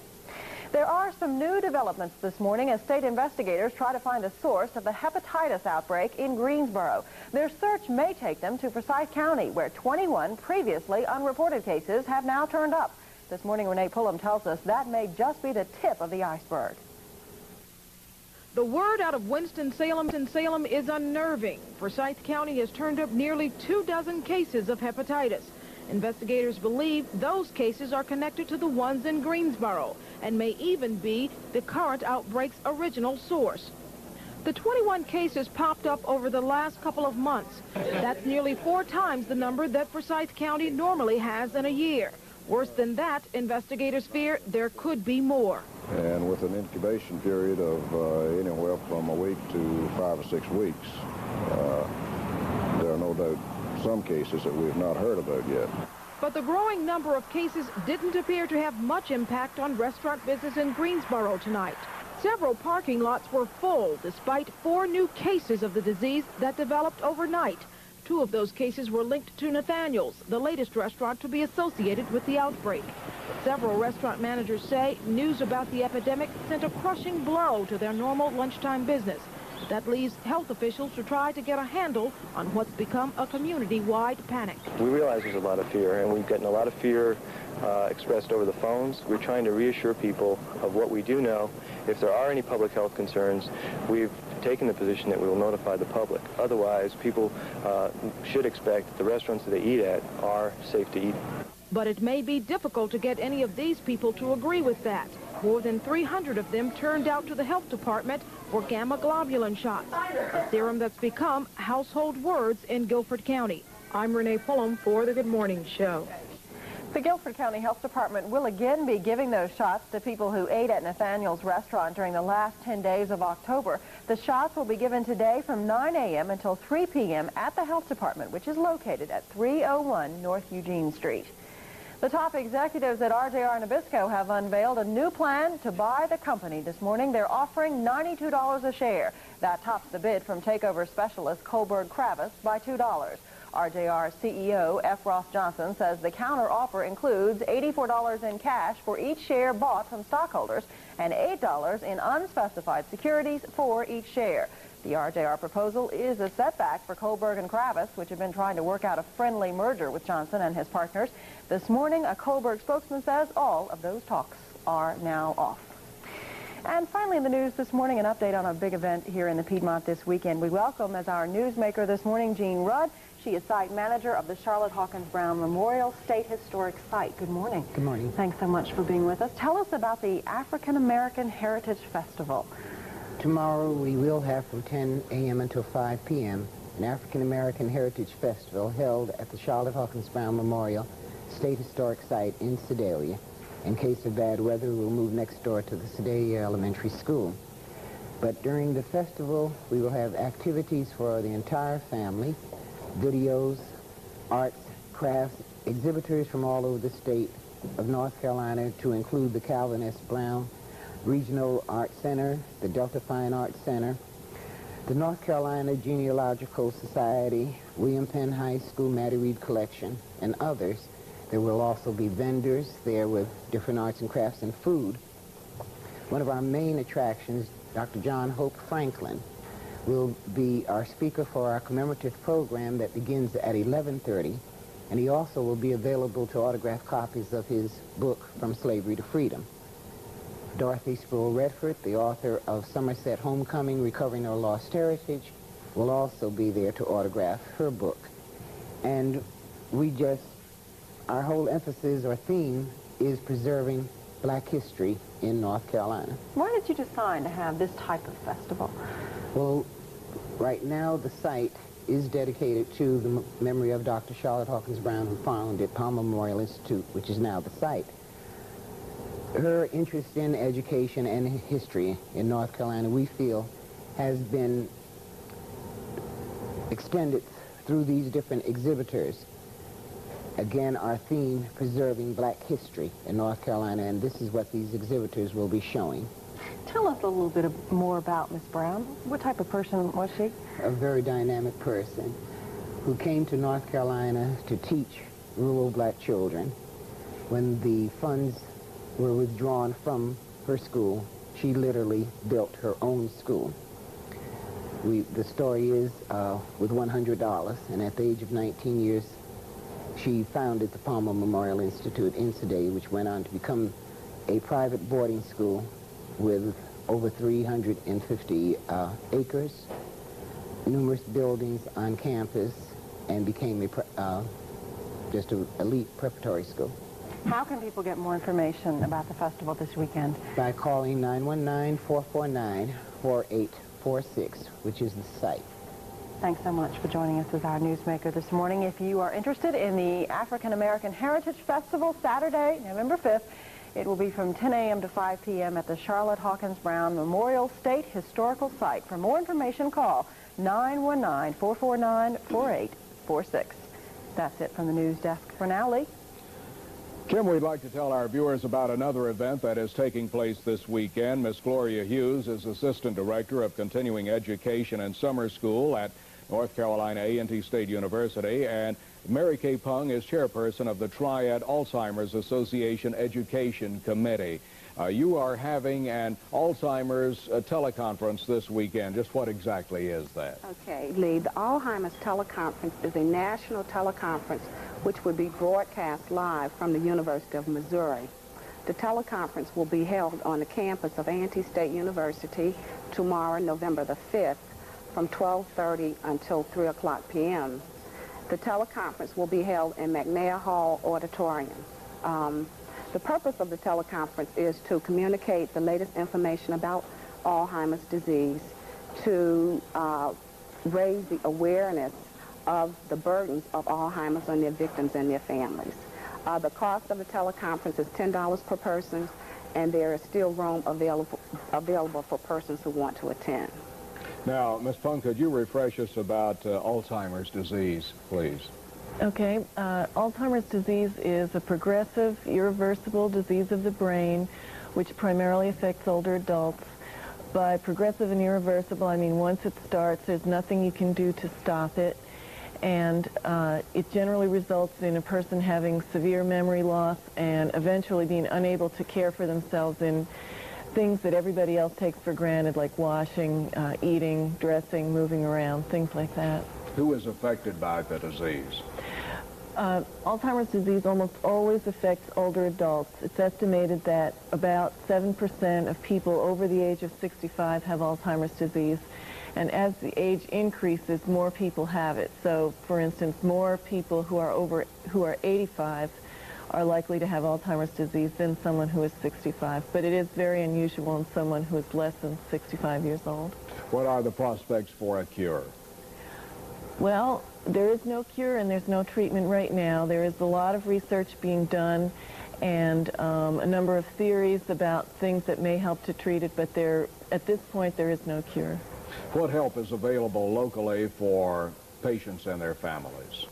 There are some new developments this morning as state investigators try to find the source of the hepatitis outbreak in Greensboro. Their search may take them to Forsyth County, where 21 previously unreported cases have now turned up. This morning, Renee Pullum tells us that may just be the tip of the iceberg. The word out of Winston-Salem is unnerving. Forsyth County has turned up nearly 24 cases of hepatitis. Investigators believe those cases are connected to the ones in Greensboro and may even be the current outbreak's original source. The 21 cases popped up over the last couple of months. That's nearly 4 times the number that Forsyth County normally has in a year. Worse than that, investigators fear there could be more. And with an incubation period of anywhere from a week to 5 or 6 weeks, there are no doubt some cases that we have not heard about yet. But the growing number of cases didn't appear to have much impact on restaurant business in Greensboro tonight. Several parking lots were full despite 4 new cases of the disease that developed overnight. 2 of those cases were linked to Nathaniel's, the latest restaurant to be associated with the outbreak. Several restaurant managers say news about the epidemic sent a crushing blow to their normal lunchtime business. That leaves health officials to try to get a handle on what's become a community-wide panic. We realize there's a lot of fear, and we've gotten a lot of fear expressed over the phones. We're trying to reassure people of what we do know. If there are any public health concerns, we've taken the position that we will notify the public. Otherwise, people should expect that the restaurants that they eat at are safe to eat. But it may be difficult to get any of these people to agree with that. More than 300 of them turned out to the health department for gamma globulin shots, a serum that's become household words in Guilford County. I'm Renee Pullum for the Good Morning Show. The Guilford County Health Department will again be giving those shots to people who ate at Nathaniel's restaurant during the last 10 days of October. The shots will be given today from 9 a.m. until 3 p.m. at the Health Department, which is located at 301 North Eugene Street. The top executives at RJR Nabisco have unveiled a new plan to buy the company this morning. They're offering $92 a share. That tops the bid from takeover specialist Kohlberg Kravis by $2. RJR CEO F. Ross Johnson says the counter offer includes $84 in cash for each share bought from stockholders and $8 in unspecified securities for each share. The RJR proposal is a setback for Kohlberg and Kravis, which have been trying to work out a friendly merger with Johnson and his partners. This morning, a Kohlberg spokesman says all of those talks are now off. And finally in the news this morning, an update on a big event here in the Piedmont this weekend. We welcome as our newsmaker this morning, Jean Rudd. She is site manager of the Charlotte Hawkins Brown Memorial State Historic Site. Good morning. Good morning. Thanks so much for being with us. Tell us about the African American Heritage Festival. Tomorrow we will have from 10 a.m. until 5 p.m. an African American Heritage Festival held at the Charlotte Hawkins Brown Memorial State Historic Site in Sedalia. In case of bad weather, we'll move next door to the Sedalia Elementary School. But during the festival, we will have activities for the entire family, videos, arts, crafts, exhibitors from all over the state of North Carolina, to include the Calvin S. Brown Regional Art Center, the Delta Fine Arts Center, the North Carolina Genealogical Society, William Penn High School Mattie Reed Collection, and others. There will also be vendors there with different arts and crafts and food. One of our main attractions, Dr. John Hope Franklin, will be our speaker for our commemorative program that begins at 11:30, and he also will be available to autograph copies of his book, From Slavery to Freedom. Dorothy Sproul Redford, the author of Somerset Homecoming, Recovering Our Lost Heritage, will also be there to autograph her book. And our whole emphasis or theme is preserving Black history in North Carolina. Why did you decide to have this type of festival? Well, right now the site is dedicated to the memory of Dr. Charlotte Hawkins Brown, who founded Palmer Memorial Institute, which is now the site. Her interest in education and history in North Carolina, we feel, has been extended through these different exhibitors. Again, our theme, preserving Black history in North Carolina, and this is what these exhibitors will be showing. Tell us a little bit more about Miss Brown. What type of person was she? A very dynamic person who came to North Carolina to teach rural Black children. When the funds were withdrawn from her school, she literally built her own school. The story is with $100, and at the age of 19 years, she founded the Palmer Memorial Institute in Sedalia, which went on to become a private boarding school with over 350 acres, numerous buildings on campus, and became just an elite preparatory school. How can people get more information about the festival this weekend? By calling 919-449-4846, which is the site. Thanks so much for joining us as our newsmaker this morning. If you are interested in the African American Heritage Festival, Saturday, November 5th, it will be from 10 a.m. to 5 p.m. at the Charlotte Hawkins Brown Memorial State Historical Site. For more information, call 919-449-4846. That's it from the news desk for now. Lee? Kim, we'd like to tell our viewers about another event that is taking place this weekend. Miss Gloria Hughes is Assistant Director of Continuing Education and Summer School at North Carolina A&T State University, and Mary Kay Pung is Chairperson of the Triad Alzheimer's Association Education Committee. You are having an Alzheimer's teleconference this weekend. Just what exactly is that? Okay, Lee, the Alzheimer's teleconference is a national teleconference which will be broadcast live from the University of Missouri. The teleconference will be held on the campus of A&T State University tomorrow, November the 5th, from 12:30 until 3 o'clock p.m. The teleconference will be held in McNair Hall Auditorium. The purpose of the teleconference is to communicate the latest information about Alzheimer's disease, to raise the awareness of the burdens of Alzheimer's on their victims and their families. The cost of the teleconference is $10 per person, and there is still room available for persons who want to attend. Now, Ms. Pung, could you refresh us about Alzheimer's disease, please? Okay. Alzheimer's disease is a progressive, irreversible disease of the brain, which primarily affects older adults. By progressive and irreversible, I mean once it starts, there's nothing you can do to stop it. And it generally results in a person having severe memory loss and eventually being unable to care for themselves in things that everybody else takes for granted, like washing, eating, dressing, moving around, things like that. Who is affected by the disease? Alzheimer's disease almost always affects older adults. It's estimated that about 7% of people over the age of 65 have Alzheimer's disease. And as the age increases, more people have it. So, for instance, more people who are 85 are likely to have Alzheimer's disease than someone who is 65. But it is very unusual in someone who is less than 65 years old. What are the prospects for a cure? Well, there is no cure and there's no treatment right now. There is a lot of research being done, and a number of theories about things that may help to treat it, but at this point there is no cure. What help is available locally for patients and their families?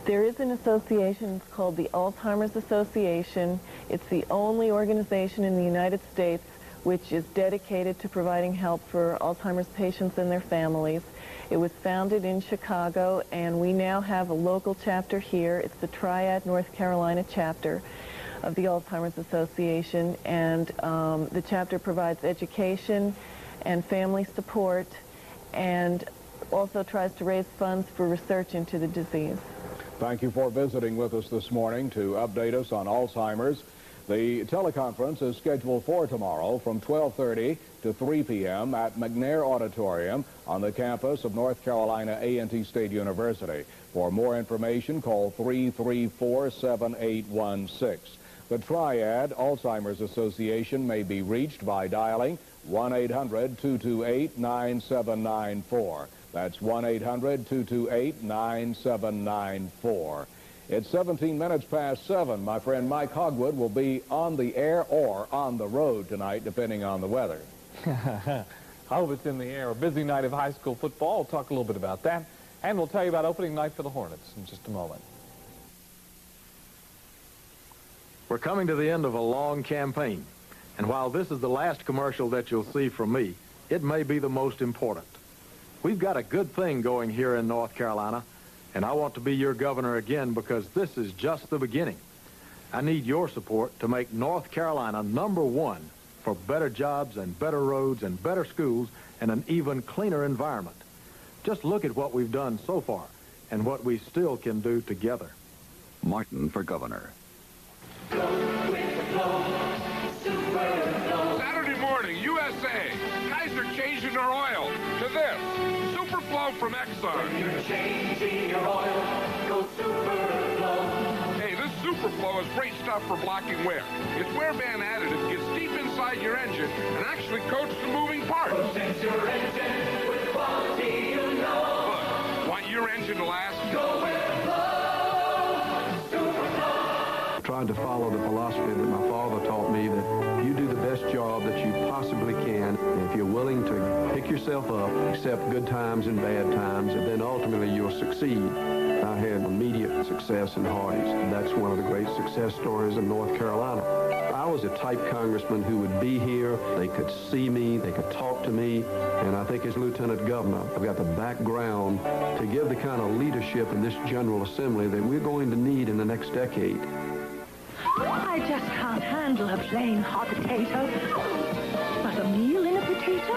There is an association called the Alzheimer's Association. It's the only organization in the United States which is dedicated to providing help for Alzheimer's patients and their families. It was founded in Chicago, and we now have a local chapter here. It's the Triad, North Carolina chapter of the Alzheimer's Association, and the chapter provides education and family support and also tries to raise funds for research into the disease. Thank you for visiting with us this morning to update us on Alzheimer's. The teleconference is scheduled for tomorrow from 12:30 to 3 p.m. at McNair Auditorium on the campus of North Carolina A&T State University. For more information, call 334-7816. The Triad Alzheimer's Association may be reached by dialing 1-800-228-9794. That's 1-800-228-9794. It's 17 minutes past 7. My friend Mike Hogwood will be on the air or on the road tonight, depending on the weather. I hope it's in the air. A busy night of high school football. We'll talk a little bit about that, and we'll tell you about opening night for the Hornets in just a moment. We're coming to the end of a long campaign, and while this is the last commercial that you'll see from me, it may be the most important. We've got a good thing going here in North Carolina, and I want to be your governor again because this is just the beginning. I need your support to make North Carolina #1 for better jobs and better roads and better schools and an even cleaner environment. Just look at what we've done so far and what we still can do together. Martin for governor. Saturday morning, USA. Guys are changing their oil to this. Superflow from Exxon. When you're changing your oil, go Superflow. Hey, this Superflow is great stuff for blocking wear. Its wear band additive gets deep inside your engine and actually coats the moving parts. Protects your engine with quality you know. Look, want your engine to last? Go with the flow. Superflow. I tried to follow the philosophy that my father taught me, that you do the best job that you possibly can. And if you're willing to pick yourself up, accept good times and bad times, and then ultimately you'll succeed. I had immediate success in Hardee's, and that's one of the great success stories in North Carolina. I was a type congressman who would be here. They could see me, they could talk to me, and I think as lieutenant governor, I've got the background to give the kind of leadership in this General Assembly that we're going to need in the next decade. I just can't handle a plain hot potato. But a meal in a potato?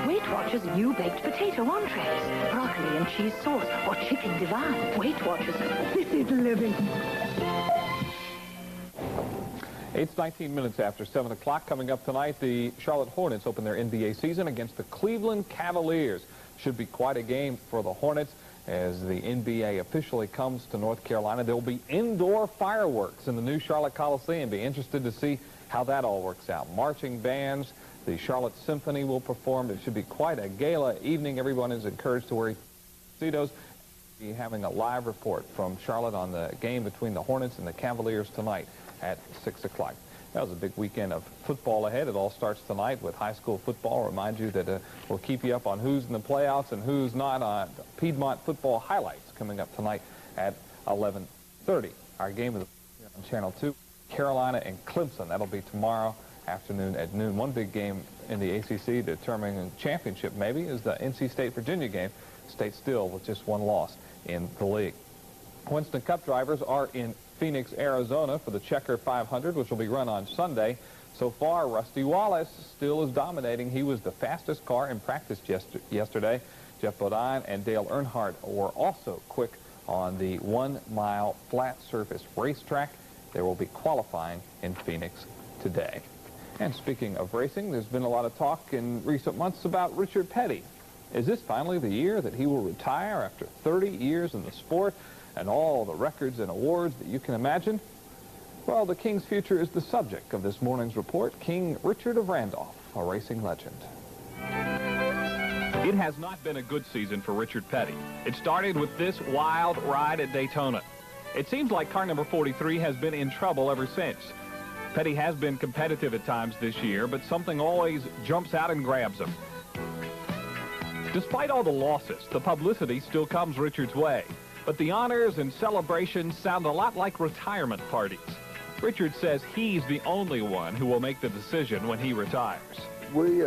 Weight Watchers new baked potato entrees, broccoli and cheese sauce, or chicken divine. Weight Watchers, this is living. It's 19 minutes after 7 o'clock. Coming up tonight, the Charlotte Hornets open their NBA season against the Cleveland Cavaliers. Should be quite a game for the Hornets. As the NBA officially comes to North Carolina, there will be indoor fireworks in the new Charlotte Coliseum. Be interested to see how that all works out. Marching bands, the Charlotte Symphony will perform. It should be quite a gala evening. Everyone is encouraged to wear tuxedos. We'll be having a live report from Charlotte on the game between the Hornets and the Cavaliers tonight at 6 o'clock. That was a big weekend of football ahead. It all starts tonight with high school football. Remind you that we'll keep you up on who's in the playoffs and who's not on Piedmont football highlights coming up tonight at 11:30. Our game is on Channel 2, Carolina and Clemson. That'll be tomorrow afternoon at noon. One big game in the ACC determining championship maybe is the NC State-Virginia game. State still with just one loss in the league. Winston Cup drivers are in Phoenix, Arizona for the Checker 500, which will be run on Sunday. So far, Rusty Wallace still is dominating. He was the fastest car in practice yesterday. Jeff Bodine and Dale Earnhardt were also quick on the 1-mile flat surface racetrack. There will be qualifying in Phoenix today. And speaking of racing, there's been a lot of talk in recent months about Richard Petty. Is this finally the year that he will retire after 30 years in the sport and all the records and awards that you can imagine? Well, the King's future is the subject of this morning's report. King Richard of Randolph, a racing legend. It has not been a good season for Richard Petty. It started with this wild ride at Daytona. It seems like car number 43 has been in trouble ever since. Petty has been competitive at times this year, but something always jumps out and grabs him. Despite all the losses, the publicity still comes Richard's way. But the honors and celebrations sound a lot like retirement parties. Richard says he's the only one who will make the decision when he retires. We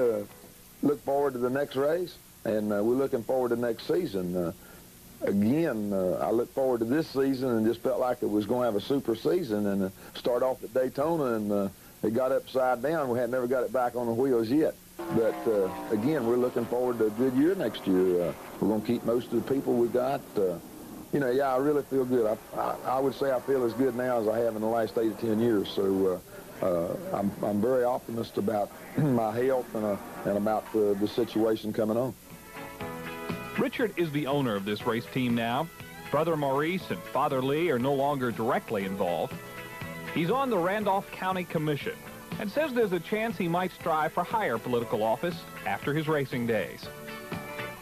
look forward to the next race, and we're looking forward to next season. Again, I look forward to this season and just felt like it was going to have a super season, and start off at Daytona, and it got upside down. We had never got it back on the wheels yet. But again, we're looking forward to a good year next year. We're going to keep most of the people we got. You know, yeah, I really feel good. I would say I feel as good now as I have in the last 8 to 10 years. So I'm very optimistic about my health and about the situation coming on. Richard is the owner of this race team now. Brother Maurice and Father Lee are no longer directly involved. He's on the Randolph County Commission and says there's a chance he might strive for higher political office after his racing days.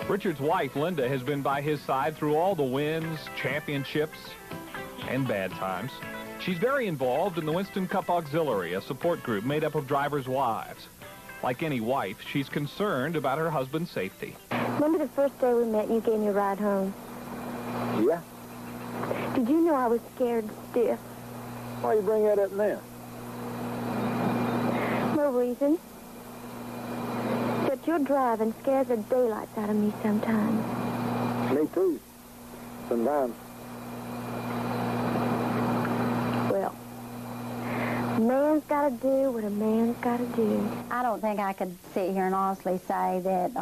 Richard's wife, Linda, has been by his side through all the wins, championships, and bad times. She's very involved in the Winston Cup Auxiliary, a support group made up of drivers' wives. Like any wife, she's concerned about her husband's safety. Remember the first day we met, you gave me a ride home? Yeah. Did you know I was scared stiff? Why you bring that up now? No reason. But your driving scares the daylights out of me sometimes. Me too. Sometimes. Well, a man's got to do what a man's got to do. I don't think I could sit here and honestly say that,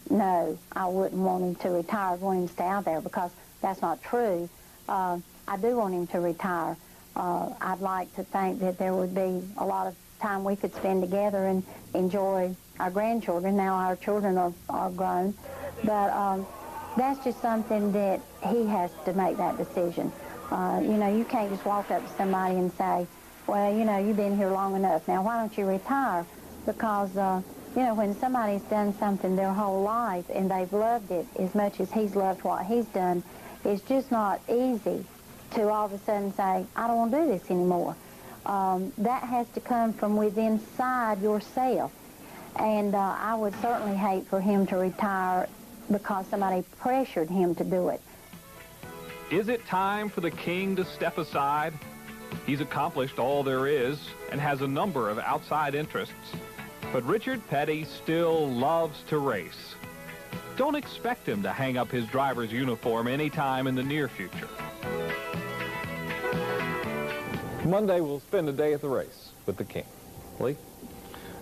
no, I wouldn't want him to retire. I'd want him to stay out there, because that's not true. I do want him to retire. I'd like to think that there would be a lot of time we could spend together and enjoy our grandchildren. Now our children are grown. But that's just something that he has to make that decision. You know, you can't just walk up to somebody and say, well, you know, you've been here long enough. Now, why don't you retire? Because, you know, when somebody's done something their whole life and they've loved it as much as he's loved what he's done, it's just not easy to all of a sudden say, I don't want to do this anymore. That has to come from within inside yourself. And I would certainly hate for him to retire because somebody pressured him to do it. Is it time for the king to step aside? He's accomplished all there is and has a number of outside interests. But Richard Petty still loves to race. Don't expect him to hang up his driver's uniform anytime in the near future. Monday, we'll spend a day at the race with the king. Lee?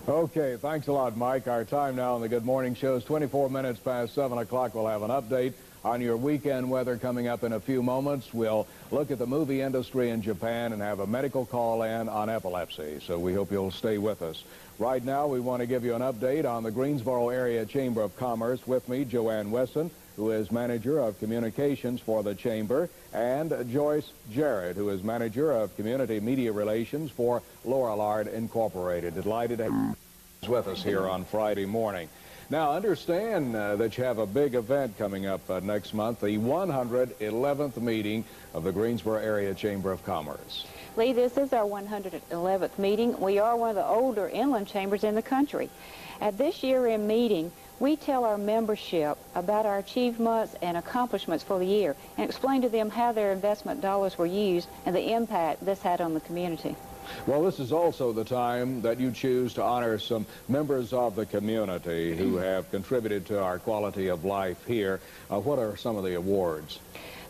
Okay, thanks a lot, Mike. Our time now on the Good Morning Show is 24 minutes past 7 o'clock. We'll have an update on your weekend weather coming up in a few moments. We'll look at the movie industry in Japan and have a medical call-in on epilepsy. So we hope you'll stay with us. Right now, we want to give you an update on the Greensboro Area Chamber of Commerce. With me, Joanne Weston, who is Manager of Communications for the Chamber, and Joyce Jarrett, who is Manager of Community Media Relations for Lorillard Incorporated. Delighted to have you with us here on Friday morning. Now, understand that you have a big event coming up next month, the 111th meeting of the Greensboro Area Chamber of Commerce. Lee, this is our 111th meeting. We are one of the older inland chambers in the country. At this year-end meeting, we tell our membership about our achievements and accomplishments for the year and explain to them how their investment dollars were used and the impact this had on the community. Well, this is also the time that you choose to honor some members of the community who have contributed to our quality of life here. What are some of the awards?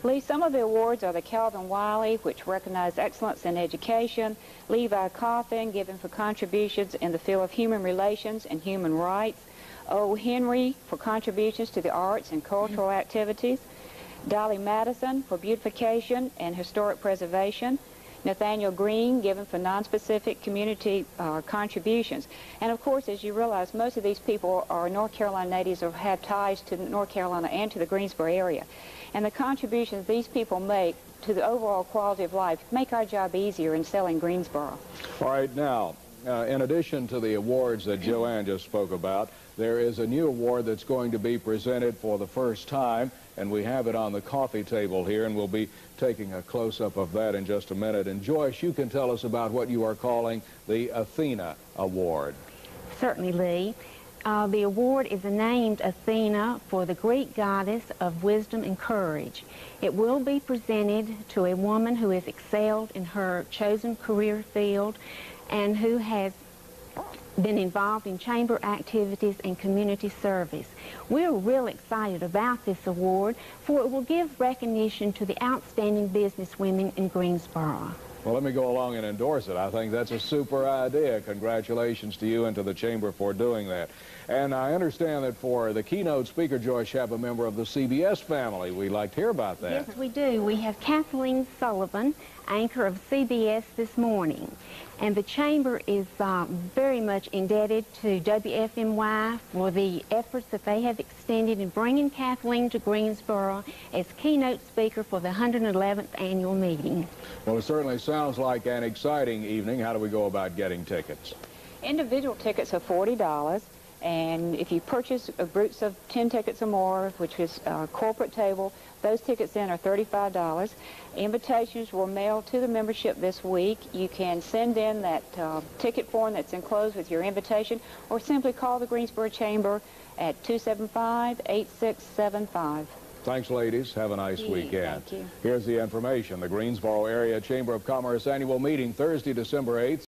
Lee, some of the awards are the Calvin Wiley, which recognize excellence in education, Levi Coffin, given for contributions in the field of human relations and human rights, O. Henry for contributions to the arts and cultural activities, Dolly Madison for beautification and historic preservation, Nathaniel Green, given for nonspecific community contributions. And of course, as you realize, most of these people are North Carolina natives or have ties to North Carolina and to the Greensboro area. And the contributions these people make to the overall quality of life make our job easier in selling Greensboro. All right, now, in addition to the awards that Joanne just spoke about, there is a new award that's going to be presented for the first time. and we have it on the coffee table here, and we'll be taking a close-up of that in just a minute. And Joyce, you can tell us about what you are calling the Athena Award. Certainly, Lee. The award is named Athena for the Greek goddess of wisdom and courage. It will be presented to a woman who has excelled in her chosen career field and who has been involved in chamber activities and community service. We're real excited about this award, for it will give recognition to the outstanding businesswomen in Greensboro. Well, let me go along and endorse it. I think that's a super idea. Congratulations to you and to the Chamber for doing that. And I understand that for the keynote speaker, Joyce, you have a member of the CBS family. We'd like to hear about that. Yes, we do. We have Kathleen Sullivan, anchor of CBS this morning. And the Chamber is very much indebted to WFMY for the efforts that they have extended in bringing Kathleen to Greensboro as keynote speaker for the 111th annual meeting. Well, it certainly sounds like an exciting evening. How do we go about getting tickets? Individual tickets are $40. And if you purchase groups of 10 tickets or more, which is a corporate table, those tickets then are $35. Invitations were mailed to the membership this week. You can send in that ticket form that's enclosed with your invitation, or simply call the Greensboro Chamber at 275-8675. Thanks, ladies. Have a nice weekend. Thank you. Here's the information. The Greensboro Area Chamber of Commerce annual meeting Thursday, December 8th.